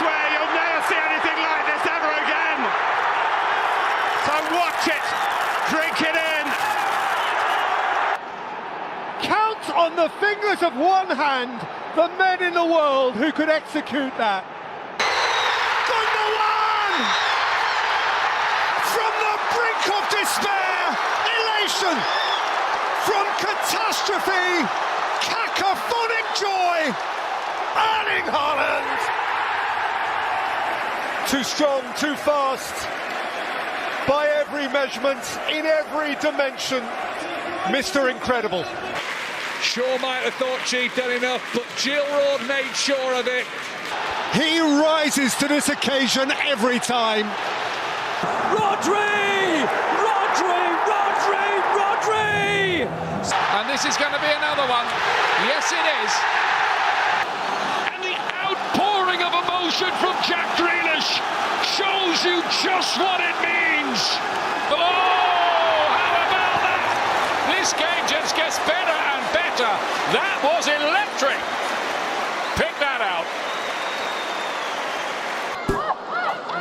swear you'll never see anything like this ever again. So watch it, drink it in. Count on the fingers of one hand the men in the world who could execute that. Gundogan! From the brink of despair, elation. From catastrophe, cacophonic joy, Erling Haaland! Too strong, too fast, by every measurement, in every dimension, Mr. Incredible. Shaw might have thought she'd done enough, but Jill Road made sure of it. He rises to this occasion every time. Rodri! Rodri! Rodri! Rodri! And this is going to be another one. Yes, it is. And the outpouring of emotion from Jack Grealish shows you just what it means. Oh, how about that? This game just gets better and better. That was electric. Pick that out.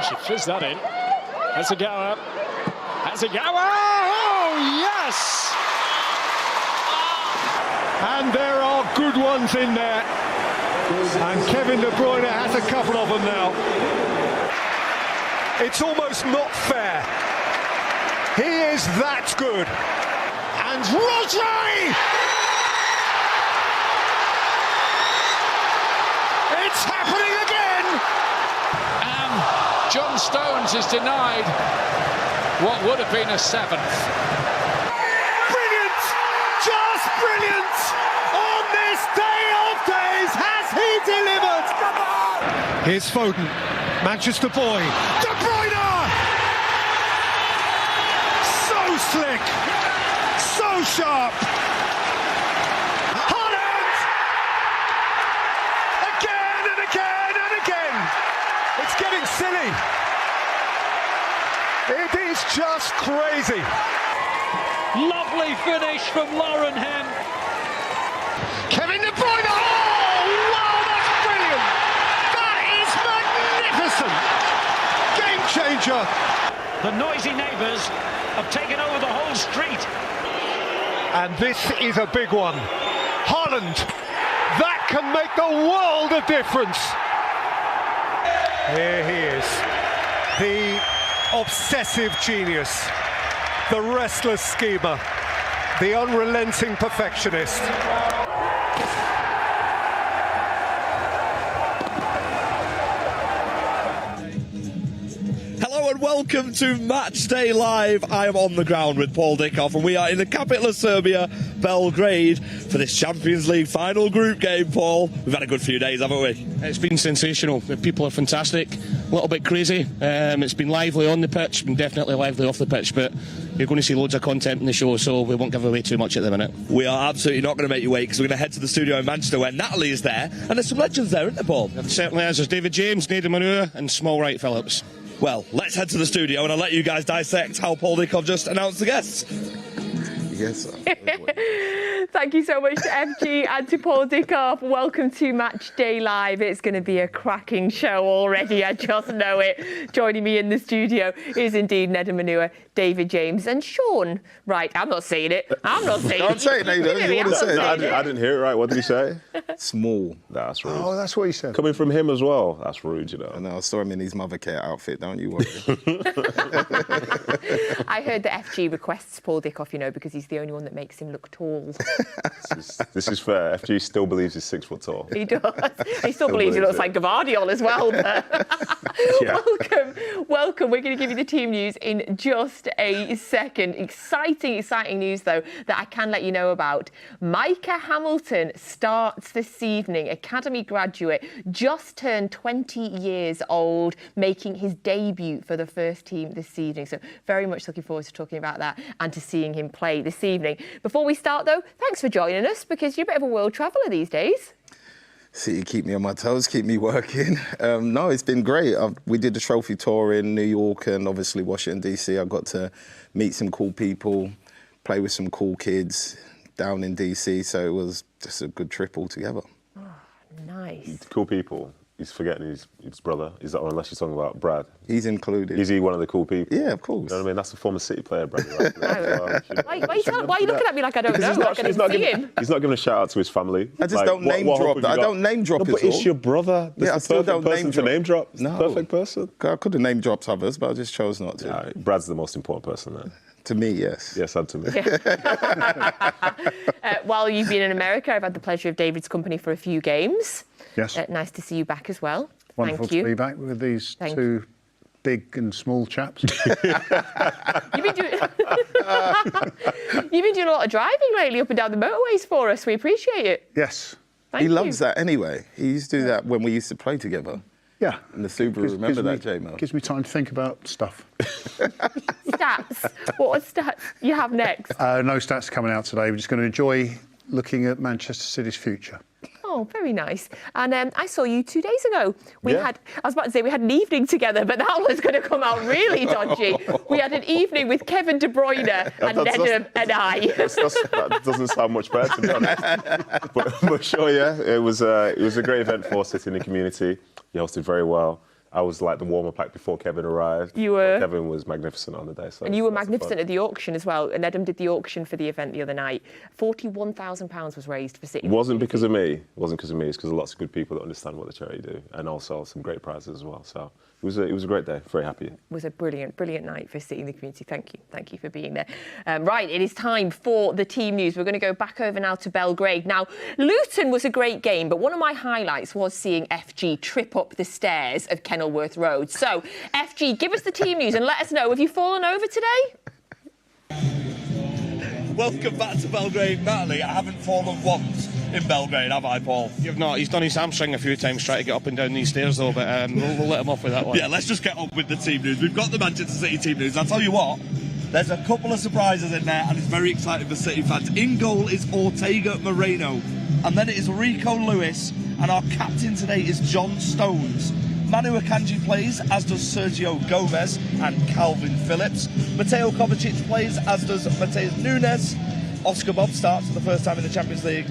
She fizzed that in. Has a go up. Has a go. Oh, yes! And there are good ones in there. And Kevin De Bruyne has a couple of them now. It's almost not fair. He is that good. And Rodri! It's happening again! And John Stones is denied what would have been a seventh. Brilliant! Just brilliant! On this day of days, has he delivered? Here's Foden, Manchester boy. De Bruyne! So slick! So sharp! Haaland! Again and again and again! It's getting silly. It is just crazy. Lovely finish from Lauren Hemp. Kevin De Bruyne! Oh, wow, that's brilliant! That is magnificent! Game changer! The noisy neighbours have taken over the whole street. And this is a big one. Haaland! That can make the world of difference! Here he is. The obsessive genius. The restless schemer. The unrelenting perfectionist. Hello and welcome to Matchday Live. I am on the ground with Paul Dickoff and we are in the capital of Serbia, Belgrade, for this Champions League final group game, Paul. We've had a good few days, haven't we? It's been sensational. The people are fantastic, a little bit crazy. It's been lively on the pitch, been definitely lively off the pitch, but you're going to see loads of content in the show, so we won't give away too much at the minute. We are absolutely not going to make you wait because we're going to head to the studio in Manchester where Natalie is there, and there's some legends there, isn't there, Paul? It certainly is. There's David James, Nedum Onuoha and Shaun Wright-Phillips. Well, let's head to the studio and I'll let you guys dissect how Paul Dickoff just announced the guests. Yes. Thank you so much to FG and to Paul Dickoff. Welcome to Matchday Live. It's going to be a cracking show already. I just know it. Joining me in the studio is indeed Nedum Onuoha, David James and Shaun Wright. I'm not saying it. I'm not saying it. Don't say it, Nedum. You want to say it. I didn't hear it right. What did he say? Small. That's rude. Oh, that's what he said. Coming from him as well. That's rude, you know. I know. I saw him in his mother care outfit. Don't you worry. I heard that FG requests Paul Dickoff, you know, because he's the only one that makes him look tall. This is fair. FG still believes he's 6 foot tall. He does. He still believes he looks like Guardiola as well. Yeah. Welcome. We're going to give you the team news in just a second. Exciting news, though, that I can let you know about. Micah Hamilton starts this evening. Academy graduate, just turned 20 years old, making his debut for the first team this evening. So very much looking forward to talking about that and to seeing him play this evening. Before we start, though, thanks for joining us, because you're a bit of a world traveller these days. See, you keep me on my toes, keep me working. No, it's been great. We did the trophy tour in New York and obviously Washington, D.C. I got to meet some cool people, play with some cool kids down in D.C. So it was just a good trip altogether. Oh, nice. Cool people. he's forgetting his brother. Is that, or unless you're talking about Brad? He's included. Is he one of the cool people? Yeah, of course. You know what I mean? That's a former City player, Brad. Right? Why are you looking at me like I don't know? He's not giving a shout out to his family. I just don't name drop. I don't name drop. No, but it's your brother. Yeah, I still don't name drop. Name drop. No, perfect person. I could have name dropped others, but I just chose not to. Yeah, Brad's the most important person there. To me, yes. Yes, and to me. While you've been in America, I've had the pleasure of David's company for a few games. Yes. Nice to see you back as well. Wonderful Thank you. to be back with these two big and small chaps. You've been doing a lot of driving lately up and down the motorways for us. We appreciate it. Yes. He loves that anyway. He used to do that when we used to play together. Yeah. In the Subaru, remember that, J-Mo? Gives me time to think about stuff. Stats. What stats you have next? No stats coming out today. We're just going to enjoy looking at Manchester City's future. Oh, very nice. And I saw you 2 days ago. I was about to say we had an evening together, but that was going to come out really dodgy. We had an evening with Kevin De Bruyne and Nedum and I. That doesn't sound much better, to be honest. but sure, yeah, it was a great event for City in the community. He hosted very well. I was like the warmer pack before Kevin arrived. You were. Kevin was magnificent on the day. So and you were magnificent at the auction as well. And Nedum did the auction for the event the other night. £41,000 was raised for City. It wasn't because of me. It wasn't because of me. It's because of lots of good people that understand what the charity do, and also some great prizes as well. So it was a great day. Very happy. It was a brilliant night for City in the community. Thank you for being there. Right, it is time for the team news. We're going to go back over now to Belgrade. Now, Luton was a great game, but one of my highlights was seeing FG trip up the stairs of Kenilworth Road. So, FG, give us the team news and let us know, have you fallen over today? Welcome back to Belgrade, Natalie. I haven't fallen once in Belgrade, have I, Paul? You've not. He's done his hamstring a few times trying to get up and down these stairs, though, but we'll let him off with that one. Yeah, let's just get on with the team news. We've got the Manchester City team news. I'll tell you what, there's a couple of surprises in there, and it's very exciting for City fans. In goal is Ortega Moreno, and then it is Rico Lewis, and our captain today is John Stones. Manu Akanji plays, as does Sergio Gomez and Calvin Phillips. Mateo Kovacic plays, as does Mateus Nunes. Oscar Bob starts for the first time in the Champions League.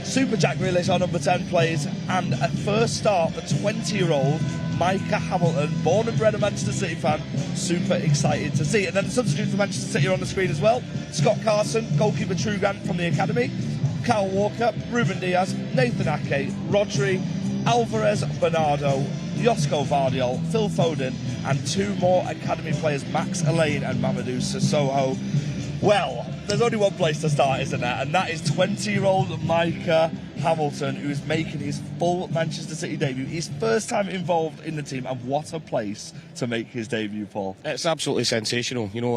Super Jack Grealish, our number 10, plays. And a first start for 20-year-old Micah Hamilton, born and bred a Manchester City fan. Super excited to see. And then the substitutes for Manchester City are on the screen as well. Scott Carson, goalkeeper Trugan from the academy. Kyle Walker, Ruben Diaz, Nathan Ake, Rodri, Alvarez Bernardo, Josko Vardiol, Phil Foden, and two more academy players, Max Elaine and Mamadou Sissoko. Well, there's only one place to start, isn't there? And that is 20-year-old Micah Hamilton, who is making his full Manchester City debut. His first time involved in the team, and what a place to make his debut, Paul. It's absolutely sensational. You know,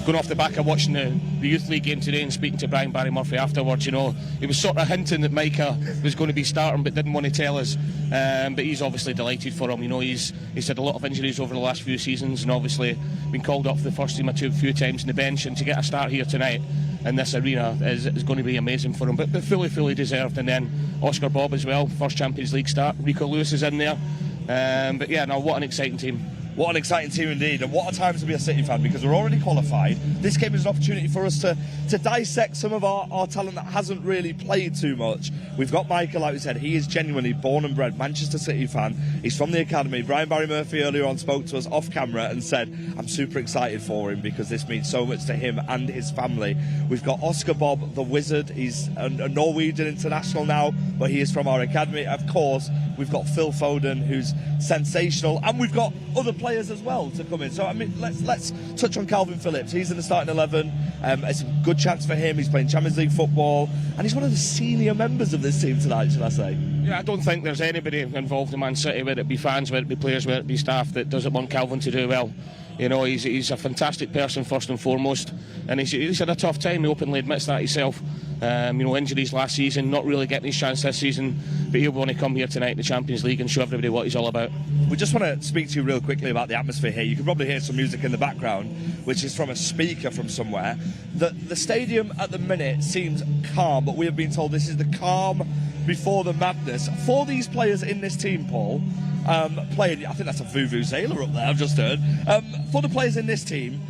going off the back of watching the Youth League game today and speaking to Brian Barry Murphy afterwards, you know, he was sort of hinting that Micah was going to be starting but didn't want to tell us. But he's obviously delighted for him. You know, he's had a lot of injuries over the last few seasons and obviously been called up for the first team a few times on the bench, and to get a start here tonight in this arena is going to be amazing for him, but fully deserved. And then Oscar Bob as well, first Champions League start. Rico Lewis is in there. But yeah, no, what an exciting team. What an exciting team indeed, and what a time to be a City fan, because we're already qualified. This game is an opportunity for us to dissect some of our talent that hasn't really played too much. We've got Michael, like we said, he is genuinely born and bred Manchester City fan. He's from the academy. Brian Barry Murphy earlier on spoke to us off camera and said, I'm super excited for him because this means so much to him and his family. We've got Oscar Bob, the wizard. He's a Norwegian international now, but he is from our academy. Of course, we've got Phil Foden, who's sensational, and we've got other players as well to come in. So I mean, let's touch on Calvin Phillips. He's in the starting 11. It's a good chance for him. He's playing Champions League football, and he's one of the senior members of this team tonight, should I say? Yeah, I don't think there's anybody involved in Man City, whether it be fans, whether it be players, whether it be staff, that doesn't want Calvin to do well. You know, he's a fantastic person first and foremost, and he's had a tough time. He openly admits that himself. You know, injuries last season, not really getting his chance this season, but he'll want to come here tonight in the Champions League and show everybody what he's all about. We just want to speak to you real quickly about the atmosphere here. You can probably hear some music in the background, which is from a speaker from somewhere. The stadium at the minute seems calm, but we have been told this is the calm before the madness. For these players in this team, Paul, playing, I think that's a Vuvuzela up there, I've just heard. For the players in this team,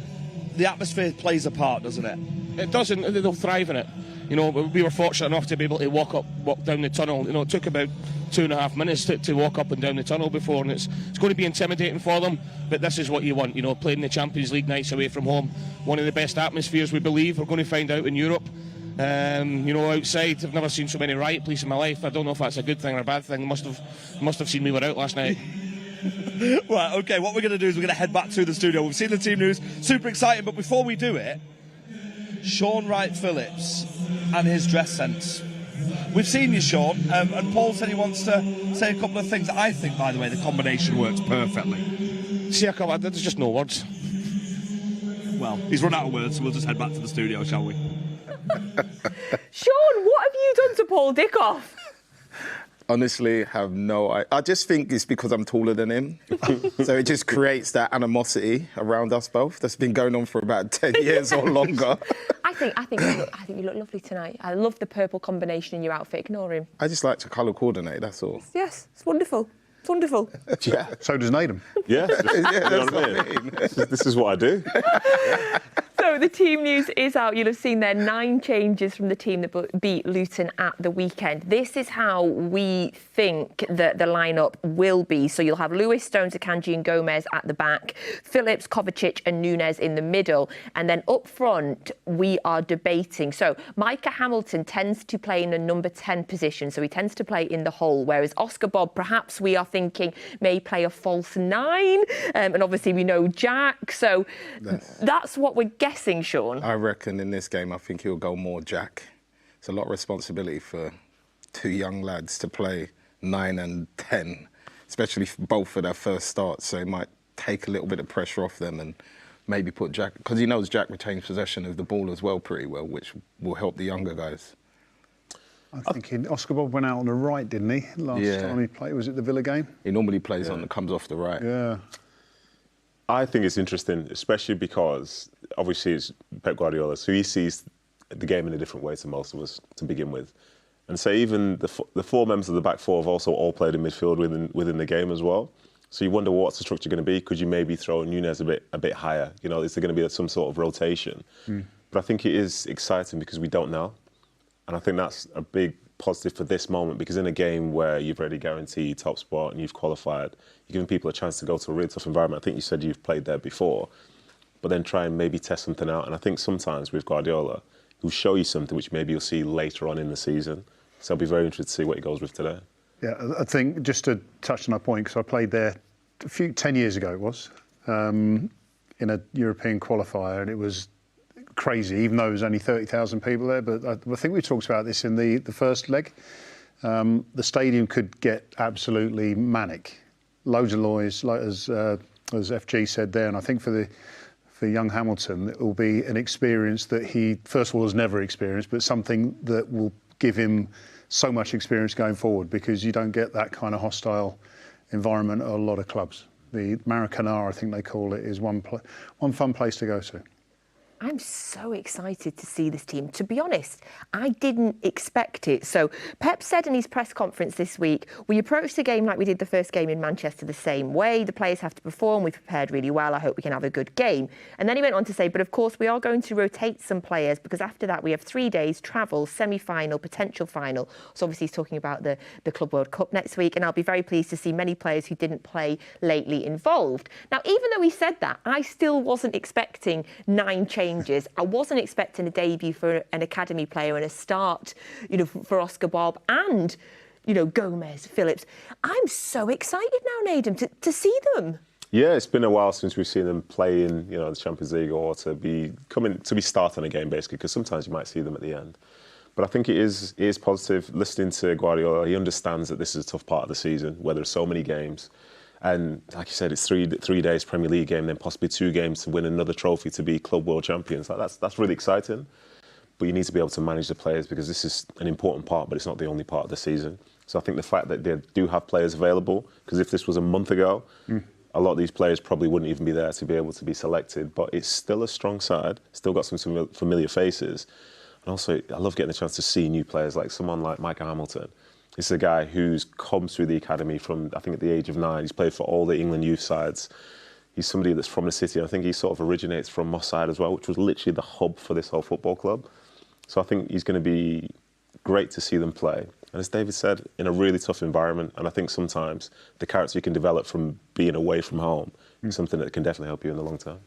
the atmosphere plays a part, doesn't it? It doesn't. They'll thrive in it. You know, we were fortunate enough to be able to walk down the tunnel. You know, it took about 2.5 minutes to walk up and down the tunnel before, and it's going to be intimidating for them. But this is what you want. You know, playing the Champions League nights away from home, one of the best atmospheres we believe we're going to find out in Europe. You know, outside, I've never seen so many riot police in my life. I don't know if that's a good thing or a bad thing. Must have seen we were out last night. Right, okay, what we're going to do is we're going to head back to the studio. We've seen the team news, super exciting, but before we do it, Shaun Wright-Phillips and his dress sense. We've seen you, Shaun, and Paul said he wants to say a couple of things. I think, by the way, the combination works perfectly. See, there's just no words. Well, he's run out of words, so we'll just head back to the studio, shall we? Shaun, what have you done to Paul Dickoff? Honestly, have no idea. I just think it's because I'm taller than him. So it just creates that animosity around us both that's been going on for about 10 years or longer. I think you look lovely tonight. I love the purple combination in your outfit. Ignore him. I just like to colour coordinate, that's all. Yes, it's wonderful. It's wonderful. Yeah. So does Nedum. Yeah, that's what I mean. This is what I do. So the team news is out. You'll have seen there 9 changes from the team that beat Luton at the weekend. This is how we think that the lineup will be. So you'll have Lewis, Stones, Akanji and Gomez at the back, Phillips, Kovacic and Nunes in the middle. And then up front, we are debating. So Micah Hamilton tends to play in the number 10 position. So he tends to play in the hole, whereas Oscar Bob, perhaps we are thinking, may play a false 9. And obviously we know Jack. So that's what we're guessing, Shaun. I reckon in this game, I think he'll go more Jack. It's a lot of responsibility for 2 young lads to play 9 and 10, especially both for their first start. So it might take a little bit of pressure off them and maybe put Jack, because he knows Jack retains possession of the ball as well pretty well, which will help the younger guys. I think Oscar Bob went out on the right, didn't he? Last time he played, was it the Villa game? He normally plays on, comes off the right. Yeah. I think it's interesting, especially because obviously it's Pep Guardiola, so he sees the game in a different way to most of us to begin with. And so even the 4 members of the back 4 have also all played in midfield within the game as well. So you wonder what's the structure going to be? Could you maybe throw Nunes a bit higher? You know, is there going to be some sort of rotation? But I think it is exciting because we don't know. And I think that's a big positive for this moment, because in a game where you've already guaranteed top spot and you've qualified, you're giving people a chance to go to a really tough environment. I think you said you've played there before, but then try and maybe test something out. And I think sometimes with Guardiola, he'll show you something which maybe you'll see later on in the season. So I'll be very interested to see what he goes with today. Yeah, I think just to touch on that point, because I played there 10 years ago it was, in a European qualifier, and it was crazy, even though there was only 30,000 people there. But I think we talked about this in the first leg. The stadium could get absolutely manic. Loads of noise, like as FG said there. And I think for young Hamilton, it will be an experience that he, first of all, has never experienced, but something that will give him so much experience going forward, because you don't get that kind of hostile environment at a lot of clubs. The Maracanã, I think they call it, is one fun place to go to. I'm so excited to see this team. To be honest, I didn't expect it. So Pep said in his press conference this week, we approached the game like we did the first game in Manchester the same way. The players have to perform. We've prepared really well. I hope we can have a good game. And then he went on to say, but of course we are going to rotate some players, because after that we have 3 days, travel, semi-final, potential final. So obviously he's talking about the Club World Cup next week. And I'll be very pleased to see many players who didn't play lately involved. Now, even though he said that, I still wasn't expecting 9 changes. I wasn't expecting a debut for an academy player and a start, for Oscar Bob and, Gomez, Phillips. I'm so excited now, Nedum, to see them. Yeah, it's been a while since we've seen them play in, the Champions League, or to be starting a game, basically, because sometimes you might see them at the end. But I think it is positive. Listening to Guardiola, he understands that this is a tough part of the season, where there's so many games. And like you said, it's three days Premier League game, then possibly 2 games to win another trophy to be Club World Champions. That's really exciting. But you need to be able to manage the players, because this is an important part, but it's not the only part of the season. So I think the fact that they do have players available, because if this was a month ago, a lot of these players probably wouldn't even be there to be able to be selected. But it's still a strong side, still got some familiar faces. And also, I love getting a chance to see new players, like someone like Micah Hamilton. This is a guy who's come through the academy from, I think, at the age of 9. He's played for all the England youth sides. He's somebody that's from the city. I think he sort of originates from Moss Side as well, which was literally the hub for this whole football club. So I think he's going to be great to see them play. And as David said, in a really tough environment. And I think sometimes the character you can develop from being away from home is something that can definitely help you in the long term.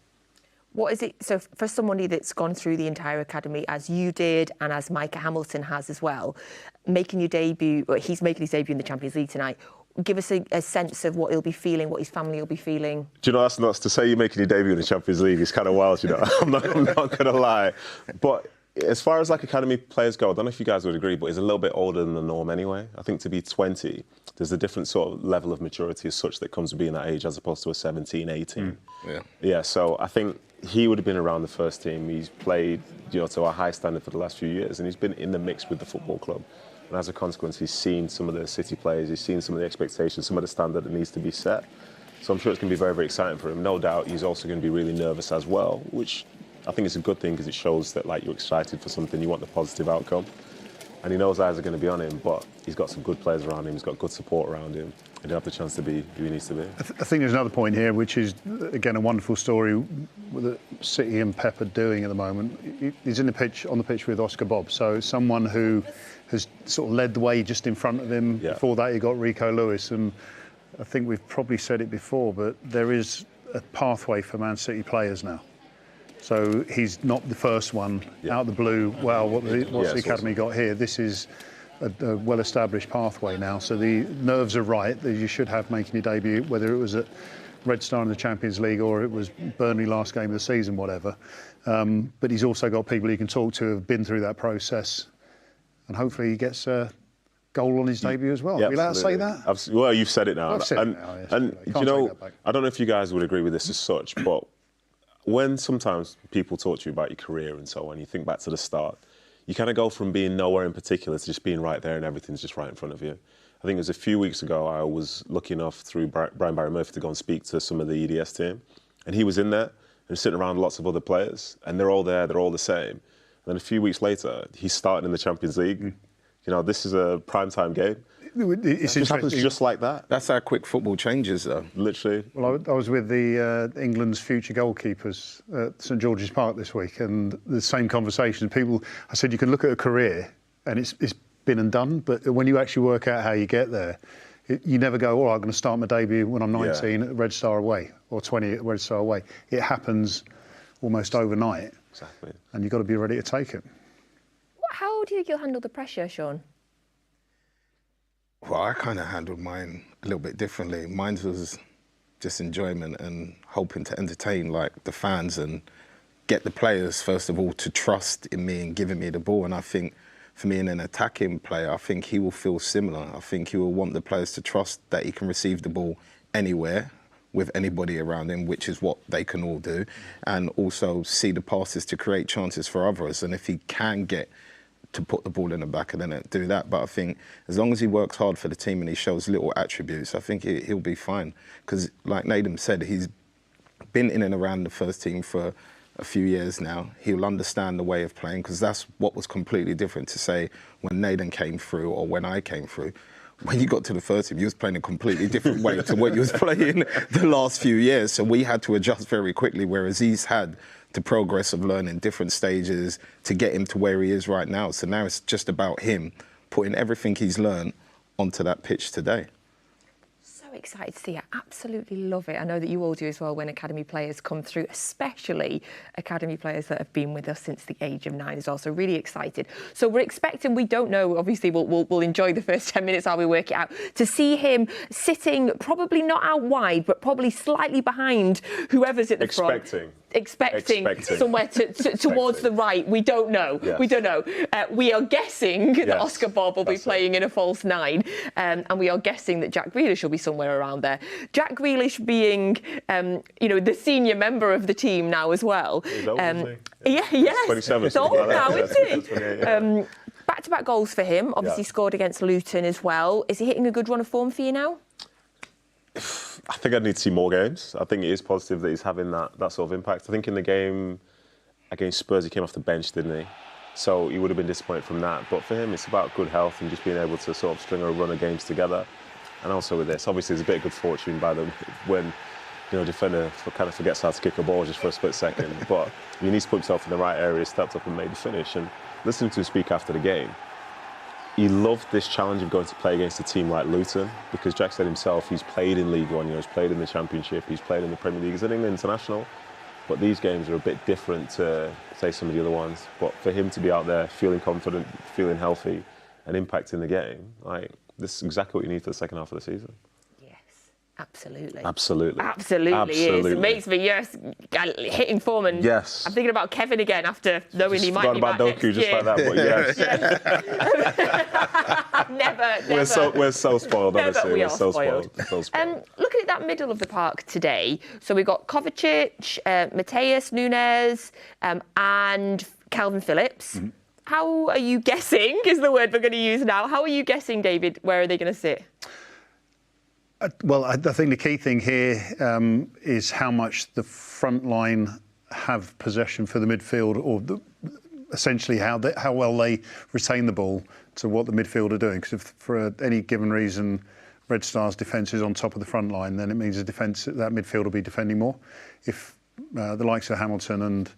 What is it, so for somebody that's gone through the entire academy as you did and as Micah Hamilton has as well, making your debut, he's making his debut in the Champions League tonight, give us a sense of what he'll be feeling, what his family will be feeling. Do you know, that's nuts to say you're making your debut in the Champions League. It's kind of wild, you know. I'm not going to lie. But as far as like academy players go, I don't know if you guys would agree, but he's a little bit older than the norm anyway. I think to be 20, there's a different sort of level of maturity as such that comes with being that age as opposed to a 17, 18. Yeah, so I think he would have been around the first team. He's played, you know, to a high standard for the last few years, and he's been in the mix with the football club. And as a consequence, he's seen some of the City players, he's seen some of the expectations, some of the standard that needs to be set. So I'm sure it's going to be very, very exciting for him. No doubt he's also going to be really nervous as well, which I think is a good thing because it shows that like you're excited for something, you want the positive outcome. And he knows eyes are going to be on him, but he's got some good players around him, he's got good support around him, and he'll have the chance to be who he needs to be. I think there's another point here, which is, again, a wonderful story that City and Pep are doing at the moment. He's on the pitch with Oscar Bob, so someone who has sort of led the way just in front of him. Yeah. Before that, he got Rico Lewis, and I think we've probably said it before, but there is a pathway for Man City players now. So he's not the first one out of the blue. Well, what's the academy got here? This is a well-established pathway now. So the nerves are right that you should have making your debut, whether it was at Red Star in the Champions League or it was Burnley last game of the season, whatever. But he's also got people he can talk to who have been through that process, and hopefully he gets a goal on his debut as well. Are we allowed to say that? Well, you've said it now. I've said it now, yes. And you know, I don't know if you guys would agree with this as such, but when sometimes people talk to you about your career and so on, you think back to the start, you kind of go from being nowhere in particular to just being right there and everything's just right in front of you. I think it was a few weeks ago, I was lucky enough through Brian Barry Murphy to go and speak to some of the EDS team, and he was in there and sitting around lots of other players, and they're all there, they're all the same. And then a few weeks later, he's starting in the Champions League. You know, this is a primetime game. It just happens just like that. That's how quick football changes, though. Literally. Well, I was with the England's future goalkeepers at St George's Park this week, and the same conversation. People, I said, you can look at a career, and it's been and done, but when you actually work out how you get there, you never go, I'm going to start my debut when I'm 19 at Red Star away, or 20 at Red Star away. It happens almost overnight. Exactly. And you've got to be ready to take it. How do you think you'll handle the pressure, Shaun? Well, I kind of handled mine a little bit differently. Mine was just enjoyment and hoping to entertain like the fans and get the players, first of all, to trust in me and giving me the ball. And I think for me, in an attacking player, I think he will feel similar. I think he will want the players to trust that he can receive the ball anywhere with anybody around him, which is what they can all do, and also see the passes to create chances for others. And if he can get to put the ball in the back and then do that. But I think as long as he works hard for the team and he shows little attributes, I think he'll be fine. Because like Nedum said, he's been in and around the first team for a few years now. He'll understand the way of playing, because that's what was completely different to say when Nedum came through or when I came through. When you got to the first team, you was playing a completely different way to what you was playing the last few years. So we had to adjust very quickly, whereas he's had the progress of learning different stages to get him to where he is right now. So now it's just about him putting everything he's learned onto that pitch today. So excited to see it. Absolutely love it. I know that you all do as well when academy players come through, especially academy players that have been with us since the age of 9 as well. So really excited. So we're expecting, we don't know, obviously we'll enjoy the first 10 minutes while we work it out, to see him sitting probably not out wide, but probably slightly behind whoever's at the front. Expecting somewhere towards the right. We don't know. Yes. We don't know. We are guessing that Oscar Bob will be playing in a false 9, and we are guessing that Jack Grealish will be somewhere around there. Jack Grealish being, the senior member of the team now as well. He's old, isn't he? Yes. 27. It's old now, isn't he? Back-to-back goals for him. Obviously scored against Luton as well. Is he hitting a good run of form for you now? I think I'd need to see more games. I think it is positive that he's having that sort of impact. I think in the game against Spurs, he came off the bench, didn't he? So he would have been disappointed from that. But for him, it's about good health and just being able to sort of string a run of games together. And also with this, obviously, there's a bit of good fortune by them when defender kind of forgets how to kick a ball just for a split second. But he needs to put himself in the right area, stepped up and made the finish. And listening to him speak after the game, he loved this challenge of going to play against a team like Luton, because Jack said himself he's played in League One, he's played in the Championship, he's played in the Premier League, he's an England international. But these games are a bit different to, say, some of the other ones. But for him to be out there feeling confident, feeling healthy and impacting the game, this is exactly what you need for the second half of the season. Absolutely. Absolutely. Absolutely is. It makes me, hitting form. And yes. I'm thinking about Kevin again after knowing he might be back next year. Just like that, but yes. Never. We're so spoiled, honestly. We're so spoiled. Looking at that middle of the park today, so we've got Kovacic, Mateus Nunes, and Calvin Phillips. Mm-hmm. How are you guessing, is the word we're going to use now, how are you guessing, David, where are they going to sit? Well, I think the key thing here is how much the front line have possession for the midfield, or essentially how well they retain the ball to what the midfield are doing. Because if for any given reason Red Star's defence is on top of the front line, then it means that midfield will be defending more. If the likes of Hamilton and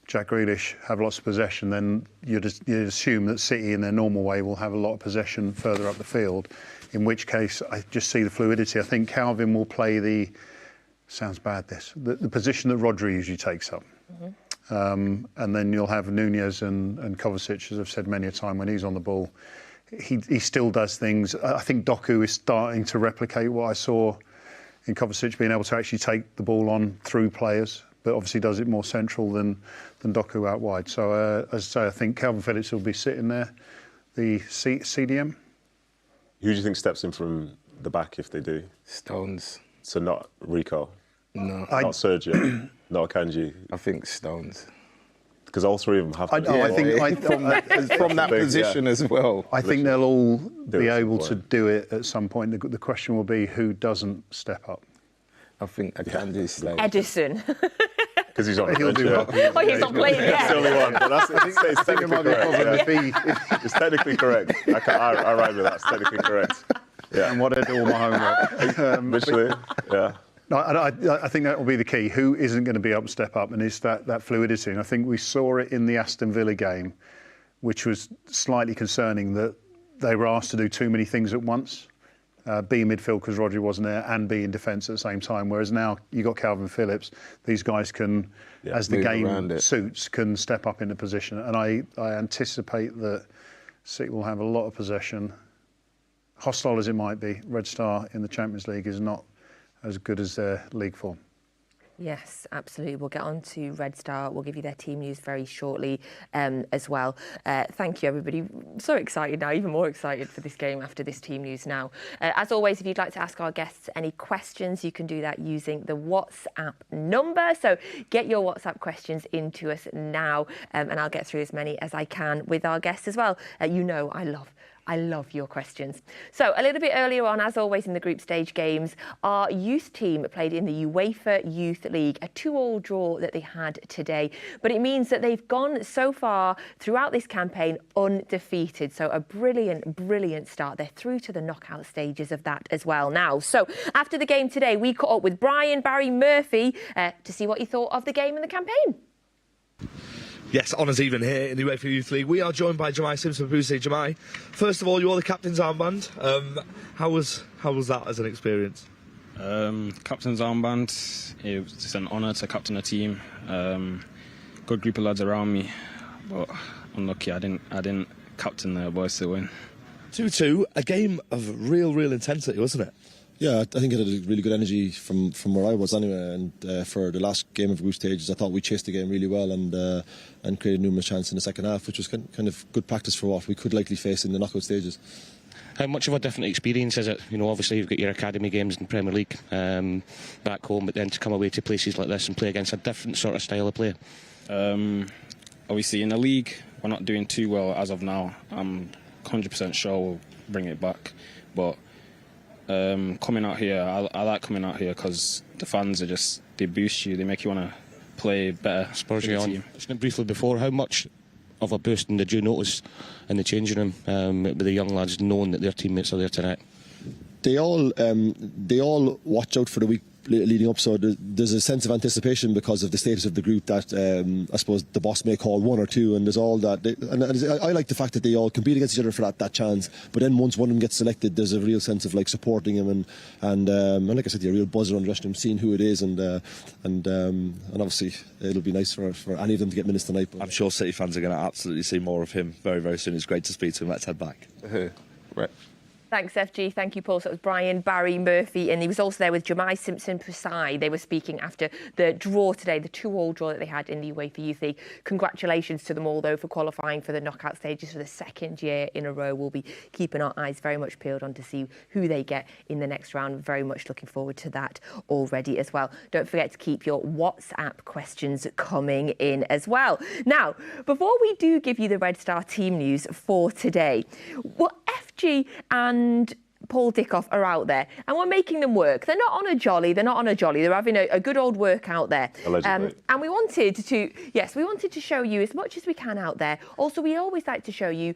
Jack Grealish have lots of possession, then you'd assume that City in their normal way will have a lot of possession further up the field, in which case I just see the fluidity. I think Calvin will play the position that Rodri usually takes up. Mm-hmm. And then you'll have Nunez and Kovacic, as I've said many a time, when he's on the ball. He still does things. I think Doku is starting to replicate what I saw in Kovacic, being able to actually take the ball on through players, but obviously does it more central than Doku out wide. So, as I say, I think Calvin Phillips will be sitting there, the CDM. Who do you think steps in from the back if they do? Stones. So not Rico? No. Not Sergio? Not Akanji? I think Stones. Because all three of them have to from that position as well. I think they'll all be able to do it at some point. The question will be who doesn't step up. I think Akanji stays. Edison. Because he's on He'll do well. He's not playing yet. It's the only one, but it's technically correct. It's technically correct. I ride with that. It's technically correct. Yeah. And what I do all my homework. Literally, yeah. No, I think that will be the key. Who isn't going to be able to step up, and it's that fluidity. And I think we saw it in the Aston Villa game, which was slightly concerning that they were asked to do too many things at once. Be in midfield because Rodri wasn't there, and be in defence at the same time. Whereas now you got Calvin Phillips. These guys can, as the game suits, can step up into position. And I anticipate that City will have a lot of possession. Hostile as it might be, Red Star in the Champions League is not as good as their league form. Yes, absolutely. We'll get on to Red Star. We'll give you their team news very shortly as well. Thank you, everybody. So excited now, even more excited for this game after this team news now. As always, if you'd like to ask our guests any questions, you can do that using the WhatsApp number. So get your WhatsApp questions into us now, and I'll get through as many as I can with our guests as well. I love your questions. So a little bit earlier on, as always in the group stage games, our youth team played in the UEFA Youth League, a 2-2 draw that they had today. But it means that they've gone so far throughout this campaign undefeated. So a brilliant, brilliant start. They're through to the knockout stages of that as well now. So after the game today, we caught up with Brian Barry Murphy to see what he thought of the game and the campaign. Yes, honours even here in the UEFA Youth League. We are joined by Jemai Simpson. Jemai, first of all, you wore the captain's armband. How was that as an experience? Captain's armband. It was just an honour to captain a team. Good group of lads around me, but unlucky I didn't captain the boys to win. 2-2, a game of real intensity, wasn't it? Yeah, I think it had a really good energy from where I was anyway, and for the last game of group stages I thought we chased the game really well and created numerous chances in the second half, which was kind of good practice for what we could likely face in the knockout stages. How much of a different experience is it? You know, obviously you've got your academy games in Premier League back home, but then to come away to places like this and play against a different sort of style of play. Obviously in the league we're not doing too well as of now. I'm 100% sure we'll bring it back, but coming out here, I like coming out here because the fans are they boost you, they make you want to play better. Spurs you on. Just briefly before, how much of a boosting did you notice in the changing room with the young lads knowing that their teammates are there tonight? They all watch out for the weak leading up, so there's a sense of anticipation because of the status of the group that I suppose the boss may call one or two, and there's all that. I like the fact that they all compete against each other for that chance. But then once one of them gets selected, there's a real sense of like supporting him and like I said, a real buzz around the rest of them, seeing who it is, and obviously it'll be nice for any of them to get minutes tonight. But I'm sure City fans are going to absolutely see more of him very, very soon. It's great to speak to him. Let's head back. Right. Thanks, FG. Thank you, Paul. So it was Brian, Barry, Murphy, and he was also there with Jemai Simpson-Prasai. They were speaking after the draw today, the 2-2 draw that they had in the UEFA Youth League. Congratulations to them all, though, for qualifying for the knockout stages for the second year in a row. We'll be keeping our eyes very much peeled on to see who they get in the next round. Very much looking forward to that already as well. Don't forget to keep your WhatsApp questions coming in as well. Now, before we do give you the Red Star team news for today, FG and Paul Dickoff are out there and we're making them work. They're not on a jolly. They're having a good old work out there. And we wanted to show you as much as we can out there. Also, we always like to show you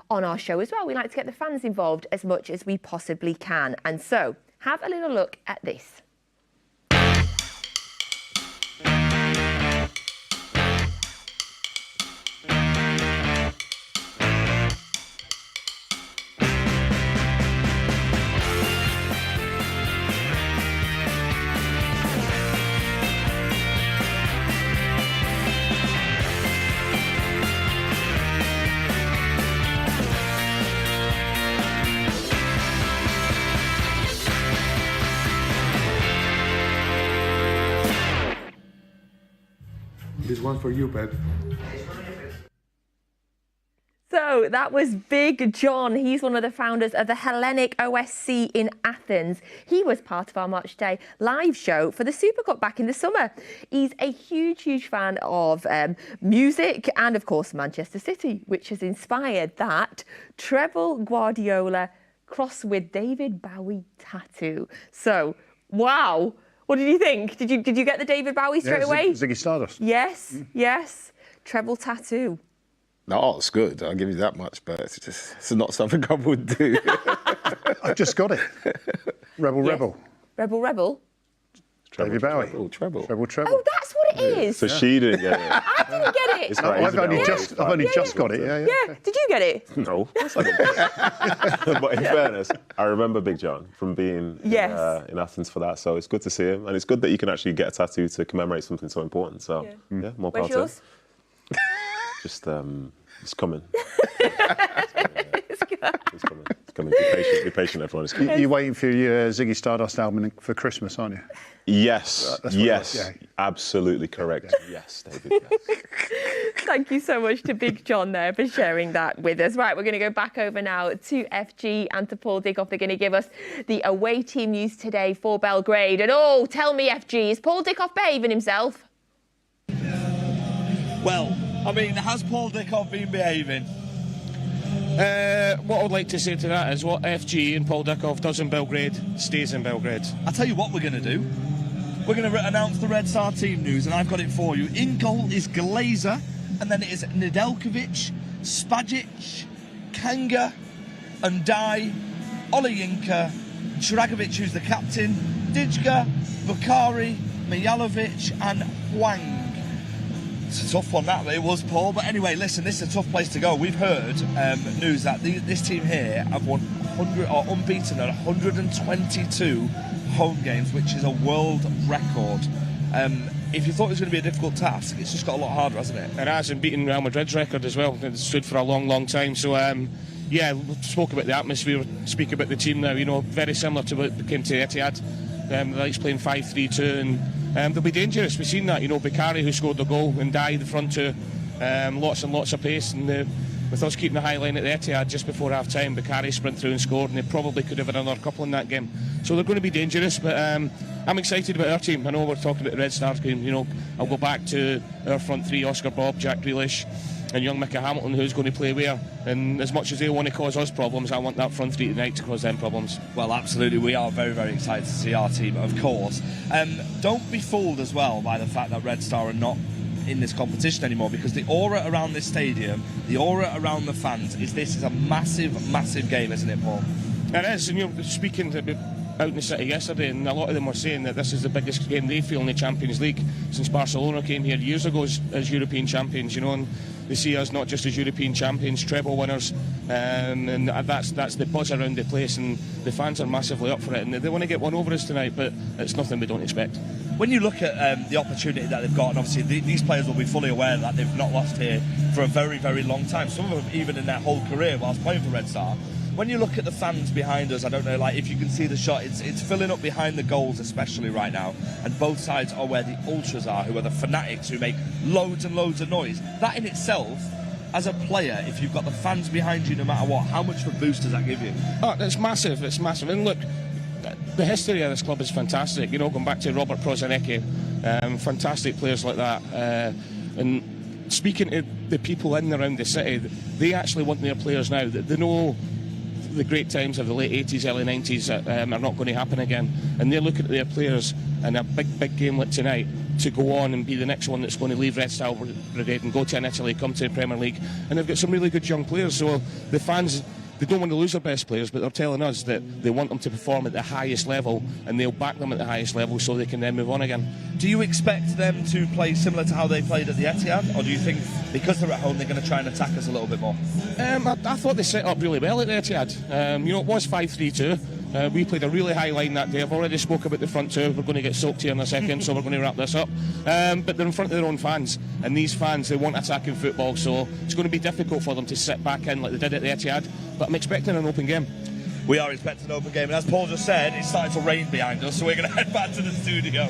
on our show as well. We like to get the fans involved as much as we possibly can. And so, have a little look at this. This one for you, Pep. So that was Big John. He's one of the founders of the Hellenic OSC in Athens. He was part of our Matchday live show for the Super Cup back in the summer. He's a huge fan of music and, of course, Manchester City, which has inspired that treble Guardiola cross with David Bowie tattoo. So, wow. What did you think? Did you get the David Bowie straight away? Ziggy Stardust. Yes. Treble tattoo. No, it's good. I'll give you that much, but it's not something I would do. I just got it. Rebel. Rebel. David Bowie. Treble. Oh, that's what it is. So she didn't get it. I didn't get it. I've only just got it. Yeah. Did you get it? No. But in fairness, I remember Big John from being in Athens for that. So it's good to see him, and it's good that you can actually get a tattoo to commemorate something so important. So more power to him. Just it's coming. It's coming. Be patient, everyone. It's coming. You're waiting for your Ziggy Stardust album for Christmas, aren't you? Yes. Absolutely correct. Yes, David. Yes. Thank you so much to Big John there for sharing that with us. Right, we're going to go back over now to FG and to Paul Dickoff. They're going to give us the away team news today for Belgrade. And tell me, FG, is Paul Dickoff behaving himself? Well, I mean, has Paul Dickoff been behaving? What I would like to say to that is what FG and Paul Dickoff does in Belgrade stays in Belgrade. I'll tell you what we're going to do. We're going to announce the Red Star team news, and I've got it for you. In goal is Glazer, and then it is Nedeljkovic, Spajic, Kanga, Undai, Olayinka, Dragovic, who's the captain, Dijga, Bukhari, Mijalovic, and Hwang. It's a tough one, that it was, Paul. But anyway, listen, this is a tough place to go. We've heard news that this team here have won unbeaten at 122 home games, which is a world record. If you thought it was going to be a difficult task, it's just got a lot harder, hasn't it? It has, and beating Real Madrid's record as well. It stood for a long time. So, we spoke about the atmosphere, speak about the team now. Very similar to what came to Etihad. They like playing 5-3-2, and they'll be dangerous. We've seen that. Bukhari, who scored the goal, and the front two, lots and lots of pace. And with us keeping the high line at the Etihad just before half time, Bukhari sprint through and scored, and they probably could have had another couple in that game. So they're going to be dangerous. But I'm excited about our team. I know we're talking about the Red Star game. I'll go back to our front three: Oscar Bob, Jack Grealish, and young Mickey Hamilton, who's going to play where. And as much as they want to cause us problems, I want that front three tonight to cause them problems. Well, absolutely. We are very, very excited to see our team, of course. Don't be fooled as well by the fact that Red Star are not in this competition anymore, because the aura around this stadium, the aura around the fans, this is a massive game, isn't it, Paul? It is. And speaking to out in the city yesterday, and a lot of them were saying that this is the biggest game they feel in the Champions League since Barcelona came here years ago as European champions, you know, and they see us not just as European champions, treble winners, and that's the buzz around the place, and the fans are massively up for it, and they want to get one over us tonight, but it's nothing we don't expect. When you look at the opportunity that they've got, and obviously these players will be fully aware that they've not lost here for a very, very long time, some of them even in their whole career whilst playing for Red Star. When you look at the fans behind us, I don't know, like if you can see the shot, it's filling up behind the goals, especially right now. And both sides are where the ultras are, who are the fanatics who make loads and loads of noise. That in itself, as a player, if you've got the fans behind you no matter what, how much of a boost does that give you? Oh, it's massive, it's massive. And look, the history of this club is fantastic. You know, going back to Robert Prozinecki, fantastic players like that. And speaking to the people in and around the city, they actually want their players now. They know the great times of the late 80s, early 90s are not going to happen again, and they're looking at their players in a big game like tonight to go on and be the next one that's going to leave Red Star Brigade and go to Italy, come to the Premier League, and they've got some really good young players, so the fans, they don't want to lose their best players, but they're telling us that they want them to perform at the highest level, and they'll back them at the highest level so they can then move on again. Do you expect them to play similar to how they played at the Etihad, or do you think because they're at home they're going to try and attack us a little bit more? I thought they set up really well at the Etihad. You know, it was 5-3-2. We played a really high line that day. I've already spoke about the front two. We're going to get soaked here in a second, so we're going to wrap this up. But they're in front of their own fans, and these fans, they want attacking football, so it's going to be difficult for them to sit back in like they did at the Etihad. But I'm expecting an open game. We are expecting an open game, and as Paul just said, it's starting to rain behind us, so we're going to head back to the studio.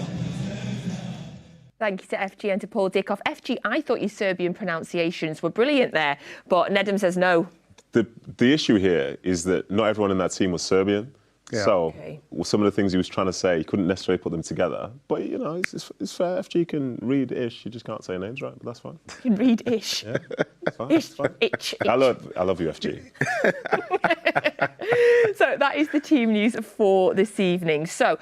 Thank you to FG and to Paul Dickoff. FG, I thought your Serbian pronunciations were brilliant there, but Nedum says no. The issue here is that not everyone in that team was Serbian. Yeah. So some of the things he was trying to say, he couldn't necessarily put them together. But, you know, it's fair. FG can read ish. You just can't say names right, but that's fine. You can read ish. Yeah, it's fine. Ish, it's fine. itch. I love you, FG. So that is the team news for this evening. So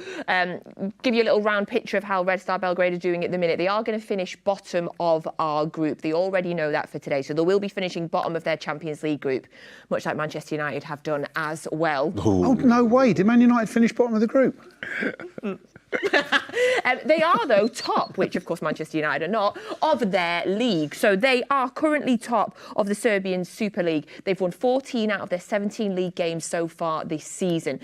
give you a little round picture of how Red Star Belgrade are doing at the minute. They are going to finish bottom of our group. They already know that for today. So they will be finishing bottom of their Champions League group, much like Manchester United have done as well. Oh, no way. Did Man United finish bottom of the group? They are, though, top, which, of course, Manchester United are not, of their league. So they are currently top of the Serbian Super League. They've won 14 out of their 17 league games so far this season.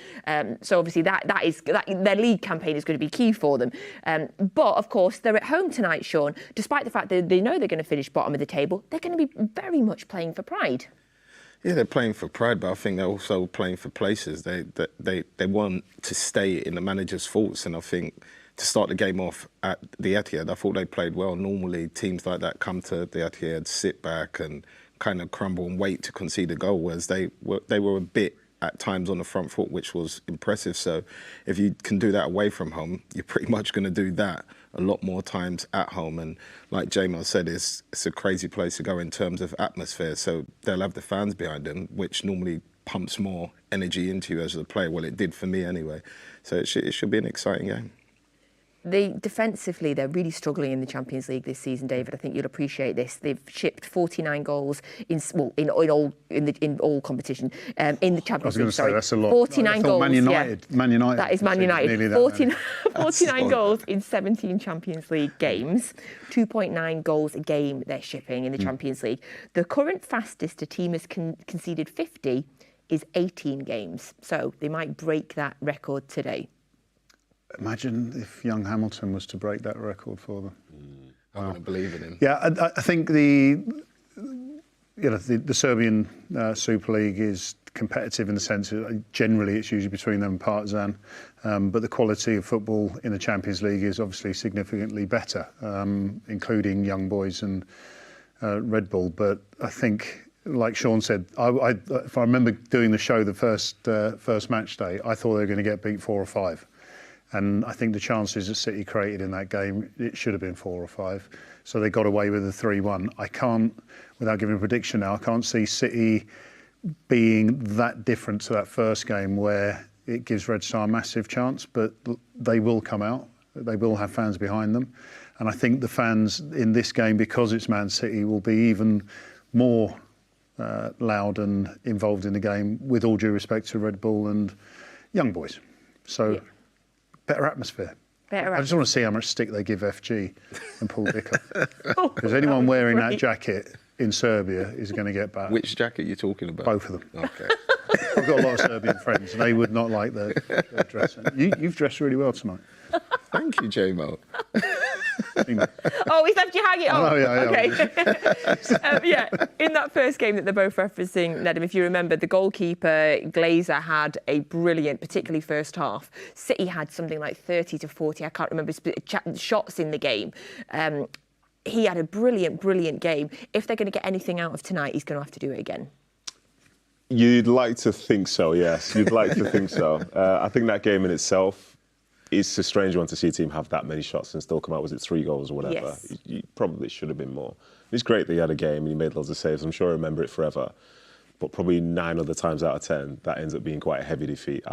So, obviously, their league campaign is going to be key for them. But, of course, they're at home tonight, Shaun. Despite the fact that they know they're going to finish bottom of the table, they're going to be very much playing for pride. Yeah, they're playing for pride, but I think they're also playing for places. They want to stay in the manager's thoughts, and I think to start the game off at the Etihad, I thought they played well. Normally, teams like that come to the Etihad, sit back and kind of crumble and wait to concede a goal, whereas they were a bit at times on the front foot, which was impressive. So if you can do that away from home, you're pretty much going to do that a lot more times at home. And like James said, it's a crazy place to go in terms of atmosphere. So they'll have the fans behind them, which normally pumps more energy into you as a player. Well, it did for me anyway. So it should be an exciting game. Defensively, they're really struggling in the Champions League this season, David. I think you'll appreciate this. They've shipped 49 goals in all competition in the Champions League. I was going to say that's a lot. 49 goals. Man United. That is Man United. 49 goals in 17 Champions League games. 2.9 goals a game they're shipping in the Champions League. The current fastest a team has conceded 50 is 18 games. So they might break that record today. Imagine if young Hamilton was to break that record for them. I'm going to believe in him. Yeah, I think the Serbian Super League is competitive in the sense that generally it's usually between them and Partizan, but the quality of football in the Champions League is obviously significantly better, including young boys and Red Bull. But I think, like Shaun said, if I remember doing the show the first match day, I thought they were going to get beat 4 or 5. And I think the chances that City created in that game, it should have been 4 or 5. So they got away with a 3-1. I can't, without giving a prediction now, I can't see City being that different to that first game where it gives Red Star a massive chance, but they will come out. They will have fans behind them. And I think the fans in this game, because it's Man City, will be even more loud and involved in the game, with all due respect to Red Bull and young boys. So better atmosphere. I just want to see how much stick they give FG and Paul Dickoff. Because anyone wearing that jacket in Serbia is going to get back. Which jacket are you talking about? Both of them. Okay. I've got a lot of Serbian friends, and they would not like their dressing. You've dressed really well tonight. Thank you, J-Mo. Oh, he's left you hanging. Oh, okay. In that first game that they're both referencing, Nedum, if you remember, the goalkeeper, Glazer, had a brilliant, particularly first half. City had something like 30 to 40, I can't remember, shots in the game. He had a brilliant game. If they're going to get anything out of tonight, he's going to have to do it again. You'd like to think so, yes. You'd like to think so. I think that game in itself, it's a strange one to see a team have that many shots and still come out. Was it 3 goals or whatever? Yes. You probably should have been more. It's great that he had a game and he made loads of saves. I'm sure I'll remember it forever. But probably 9 other times out of 10, that ends up being quite a heavy defeat,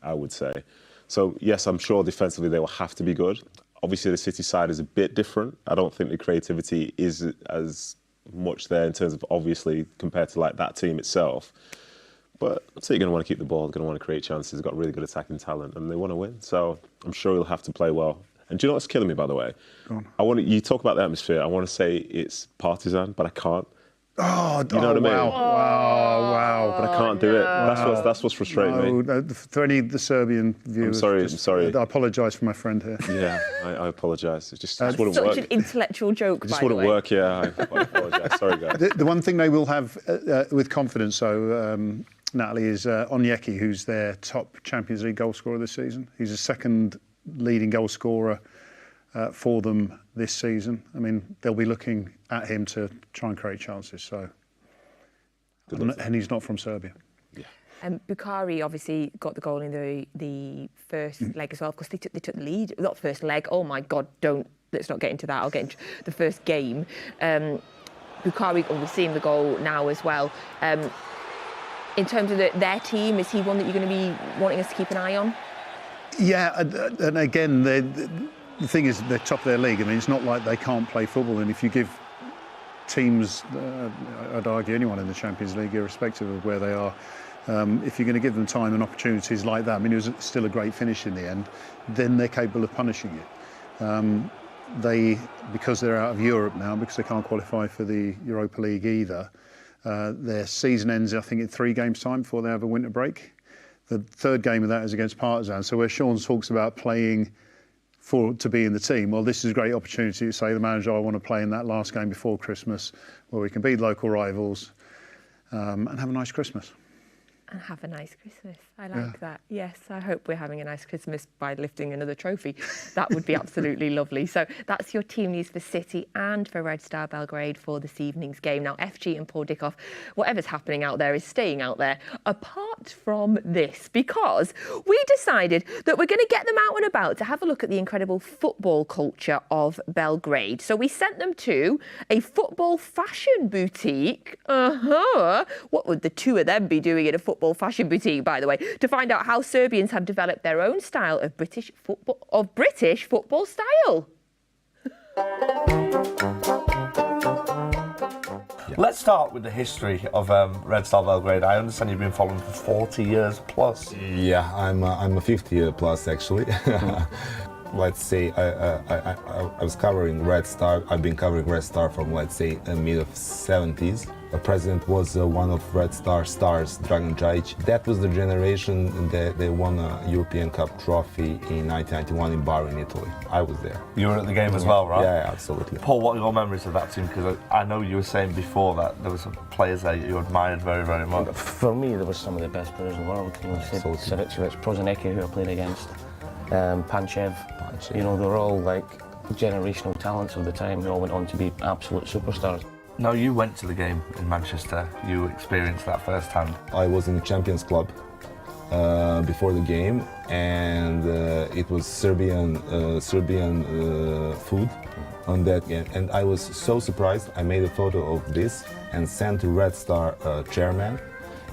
I would say. So, yes, I'm sure defensively they will have to be good. Obviously, the City side is a bit different. I don't think the creativity is as much there in terms of, obviously, compared to like that team itself. But I'd say you're going to want to keep the ball, going to want to create chances. They've got really good attacking talent and they want to win. So I'm sure he'll have to play well. And do you know what's killing me, by the way? Go on. You talk about the atmosphere. I want to say it's partisan, but I can't. Oh, you know what I mean? Wow. But I can't do it. That's what's frustrating me. For any of the Serbian viewers, I'm sorry. I apologise for my friend here. Yeah, I apologise. It just wouldn't Such work. an intellectual joke, It just wouldn't work, yeah. I apologise. Sorry, guys. The one thing they will have with confidence, though, Natalie, is Onyeki, who's their top Champions League goal scorer this season. He's the second leading goal scorer for them this season. I mean, they'll be looking at him to try and create chances. So, and he's not from Serbia. Yeah. Bukhari obviously got the goal in the first leg as well. Of course, they took the lead. Not first leg. Oh my God! Let's not get into that. I'll get into the first game. Bukhari, we're seeing the goal now as well. In terms of their team, is he one that you're going to be wanting us to keep an eye on? Yeah, and again, the thing is, they're top of their league. I mean, it's not like they can't play football. And if you give teams, I'd argue anyone in the Champions League, irrespective of where they are, if you're going to give them time and opportunities like that, I mean, it was still a great finish in the end, then they're capable of punishing you. Because they're out of Europe now, because they can't qualify for the Europa League either, their season ends, I think, in 3 games' time before they have a winter break. The third game of that is against Partizan. So where Shaun talks about playing to be in the team, well, this is a great opportunity to say, the manager, I want to play in that last game before Christmas, where we can beat local rivals and have a nice Christmas. And have a nice Christmas. I like that. Yes, I hope we're having a nice Christmas by lifting another trophy. That would be absolutely lovely. So that's your team news for City and for Red Star Belgrade for this evening's game. Now, FG and Paul Dickoff, whatever's happening out there is staying out there, apart from this, because we decided that we're going to get them out and about to have a look at the incredible football culture of Belgrade. So we sent them to a football fashion boutique. What would the two of them be doing in a football fashion boutique, by the way, to find out how Serbians have developed their own style of British football style. Let's start with the history of Red Star Belgrade. I understand you've been following for 40 years plus. Yeah, I'm a 50 year plus actually. Let's say I was covering Red Star. I've been covering Red Star from, let's say, the mid of 70s. The president was one of Red Star stars, Dragan Djajic. That was the generation that they won a European Cup trophy in 1991 in Bari in Italy. I was there. You were at the game as well, right? Yeah, absolutely. Paul, what are your memories of that team? Because I know you were saying before that there were some players there you admired very, very much. For me, there was some of the best players in the world. You know, Saricevic, Prozinecki, who I played against, Panchev. You know, they were all like generational talents of the time. They all went on to be absolute superstars. No, you went to the game in Manchester. You experienced that firsthand. I was in the Champions Club before the game, and it was Serbian food on that game. And I was so surprised. I made a photo of this and sent to Red Star chairman.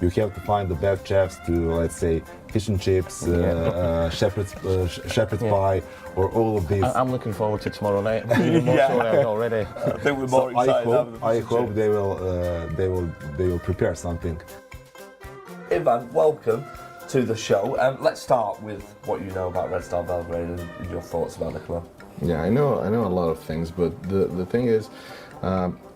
You have to find the best chefs to, let's say, fish and chips, shepherd's pie, or all of these. I'm looking forward to tomorrow night. I'm more so already. I think we're more excited. I hope they will prepare something. Ivan, welcome. to the show. Let's start with what you know about Red Star Belgrade and your thoughts about the club. Yeah, I know a lot of things, but the thing is,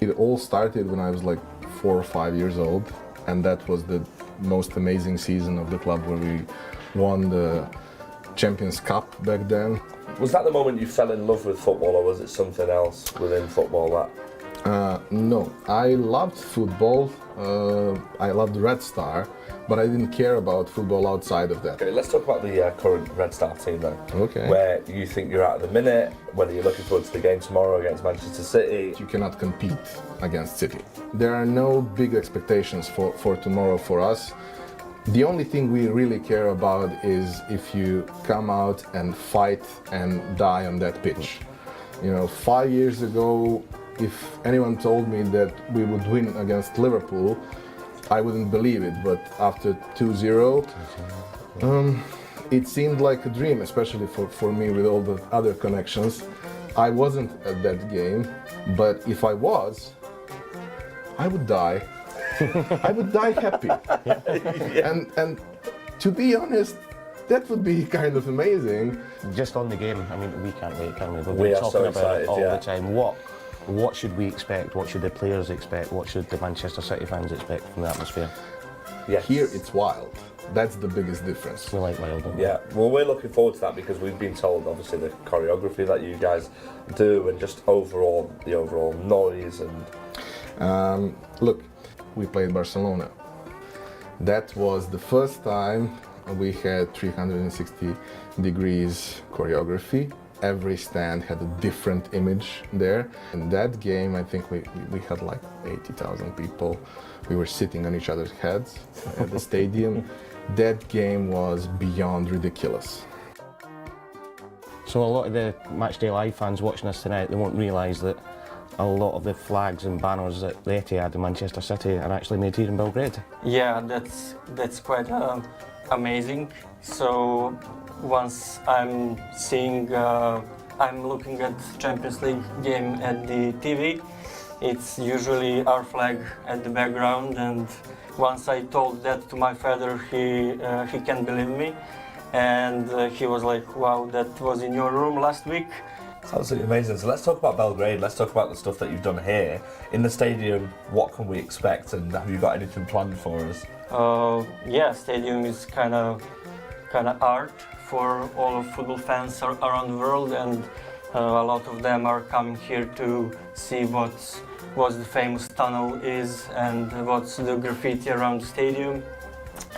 it all started when I was like 4 or 5 years old, and that was the most amazing season of the club where we won the Champions Cup back then. Was that the moment you fell in love with football, or was it something else within football that? No, I loved football. I loved Red Star, but I didn't care about football outside of that. Okay, let's talk about the current Red Star team then. Okay. Where you think you're at the minute, whether you're looking forward to the game tomorrow against Manchester City. You cannot compete against City. There are no big expectations for tomorrow for us. The only thing we really care about is if you come out and fight and die on that pitch. You know, 5 years ago, if anyone told me that we would win against Liverpool, I wouldn't believe it, but after 2-0, it seemed like a dream, especially for me with all the other connections. I wasn't at that game, but if I was, I would die. I would die happy. Yeah. And to be honest, that would be kind of amazing. Just on the game, I mean, we can't wait, can we? We've We been are talking so about excited, it all yeah. the time. What should we expect? What should the players expect? What should the Manchester City fans expect from the atmosphere? Yes. Here it's wild. That's the biggest difference. We like wild, don't we? Yeah, well, we're looking forward to that because we've been told, obviously, the choreography that you guys do and just the overall noise and... Look, we played Barcelona. That was the first time we had 360 degrees choreography. Every stand had a different image there. In that game, I think we had like 80,000 people. We were sitting on each other's heads at the stadium. That game was beyond ridiculous. So a lot of the Matchday Live fans watching us tonight, they won't realise that a lot of the flags and banners at the Etihad in Manchester City are actually made here in Belgrade. Yeah, that's quite amazing. So once I'm looking at Champions League game at the TV, it's usually our flag at the background, and once I told that to my father, he can't believe me, and he was like, wow, that was in your room last week. It's absolutely amazing. So let's talk about Belgrade. Let's talk about the stuff that you've done here. In the stadium, what can we expect, and have you got anything planned for us? Yeah, stadium is kind of art for all of football fans around the world, and a lot of them are coming here to see what the famous tunnel is and what's the graffiti around the stadium.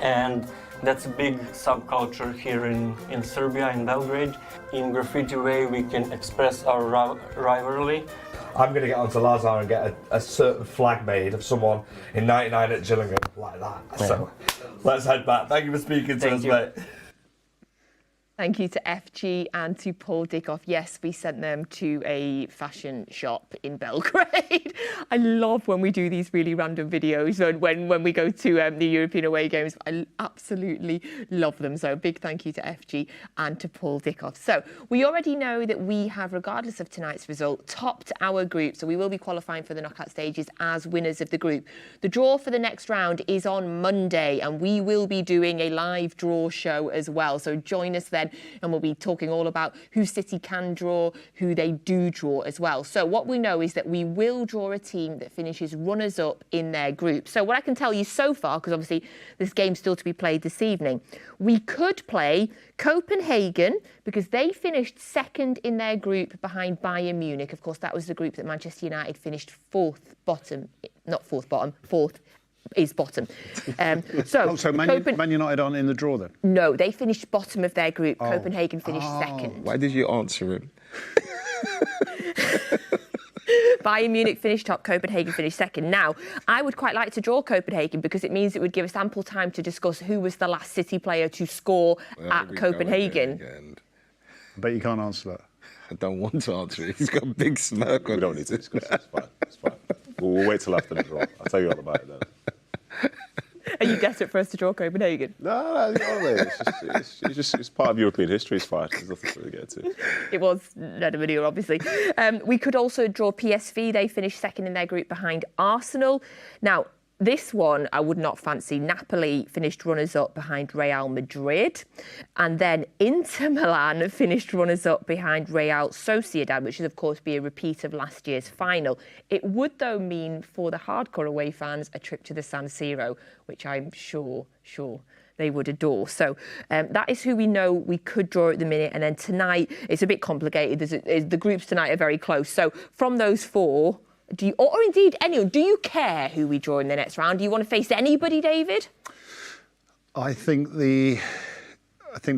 And that's a big subculture here in Serbia, in Belgrade. In graffiti way, we can express our rivalry. I'm going to get onto Lazar and get a certain flag made of someone in 99 at Gillingham, like that. Yeah. So let's head back. Thank you for speaking to us, mate. Thank you to FG and to Paul Dickoff. Yes, we sent them to a fashion shop in Belgrade. I love when we do these really random videos and when we go to the European away games. I absolutely love them. So a big thank you to FG and to Paul Dickoff. So we already know that we have, regardless of tonight's result, topped our group. So we will be qualifying for the knockout stages as winners of the group. The draw for the next round is on Monday, and we will be doing a live draw show as well. So join us then, and we'll be talking all about who City can draw, who they do draw as well. So what we know is that we will draw a team that finishes runners-up in their group. So what I can tell you so far, because obviously this game's still to be played this evening, we could play Copenhagen because they finished second in their group behind Bayern Munich. Of course, that was the group that Manchester United finished fourth is bottom. So Man United aren't in the draw then? No, they finished bottom of their group. Copenhagen finished second. Why did you answer him? Bayern Munich finished top, Copenhagen finished second. Now, I would quite like to draw Copenhagen because it means it would give us ample time to discuss who was the last City player to score at Copenhagen. I bet you can't answer that. I don't want to answer it. He's got a big smirk on. We don't need to discuss it. It's fine. We'll wait till after the draw. I'll tell you all about it then. Are you desperate for us to draw Copenhagen? No, it's part of European history. It's fine. There's nothing to get to. It was Nedum Onuoha, obviously. We could also draw PSV. They finished second in their group behind Arsenal. Now, This one I would not fancy. Napoli finished runners-up behind Real Madrid. And then Inter Milan finished runners-up behind Real Sociedad, which would, of course, be a repeat of last year's final. It would, though, mean for the hardcore away fans a trip to the San Siro, which I'm sure they would adore. So that is who we know we could draw at the minute. And then tonight, it's a bit complicated. The groups tonight are very close. So from those four... Do you, or indeed anyone, do you care who we draw in the next round? Do you want to face anybody, David? I think the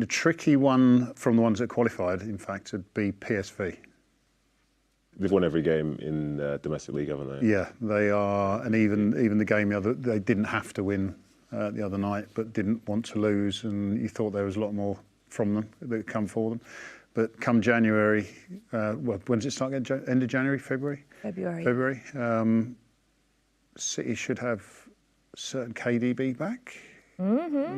tricky one from the ones that qualified, in fact, would be PSV. They've won every game in domestic league, haven't they? Yeah, they are, and even the game they didn't have to win the other night, but didn't want to lose, and you thought there was a lot more from them that would come for them. But come January, when does it start again? End of January, February? February. City should have certain KDB back. Mm-hmm.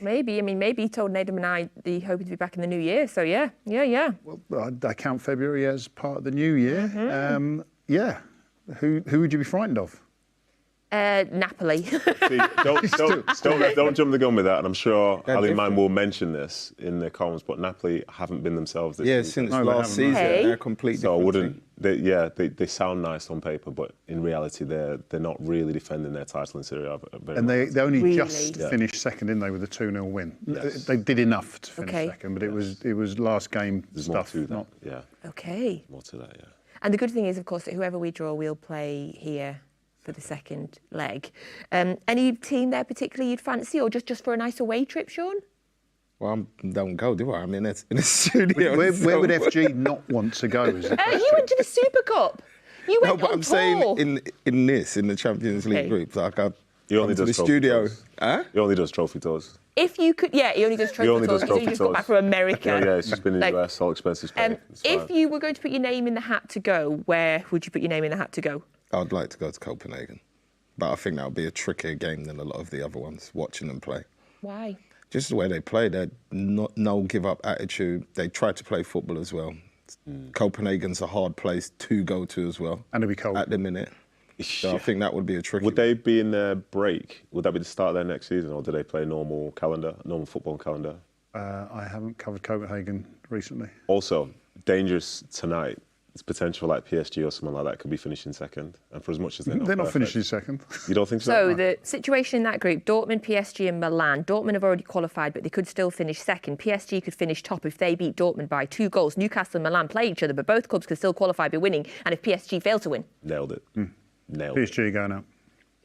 Maybe. I mean, maybe he told Nedum and I that he hoping to be back in the new year. So yeah. Well, I count February as part of the new year. Mm-hmm. Yeah. Who would you be frightened of? Napoli. See, don't jump the gun with that, and I'm sure Ali Man will mention this in the comments, but Napoli haven't been themselves this season. Since last season, they're completely. So I wouldn't. They sound nice on paper, but in reality, they're not really defending their title in Serie A. And they only just finished second, didn't they, with a 2-0 win? Yes. They did enough to finish second, but it was last game There's stuff. More to that. Yeah. Okay. More to that, yeah. And the good thing is, of course, that whoever we draw, we'll play here for the second leg. Any team there particularly you'd fancy, or just for a nice away trip, Shaun? Well, I don't go, do I? I mean, it's in the studio. Where would FG not want to go? You went to the Super Cup. You went but I'm saying in the Champions League group, like he only does the studio. He only does trophy tours. If you could, he only does trophy tours. He just got back from America. Yeah, it's just been in the US, all expenses paid. If you were going to put your name in the hat to go, where would you put your name in the hat to go? I'd like to go to Copenhagen, but I think that would be a trickier game than a lot of the other ones, watching them play. Why? Just the way they play, they're no give-up attitude. They try to play football as well. Copenhagen's a hard place to go to as well. And it'll be cold. At the minute. So I think that would be a tricky Would they be in their break? Would that be the start of their next season, or do they play normal football calendar? I haven't covered Copenhagen recently. Also, dangerous tonight. It's potential like PSG or someone like that could be finishing second. And for as much as they're not finishing second. You don't think so? So the situation in that group, Dortmund, PSG and Milan. Dortmund have already qualified, but they could still finish second. PSG could finish top if they beat Dortmund by 2 goals. Newcastle and Milan play each other, but both clubs could still qualify by winning. And if PSG fail to win. Nailed it. Nailed PSG going out.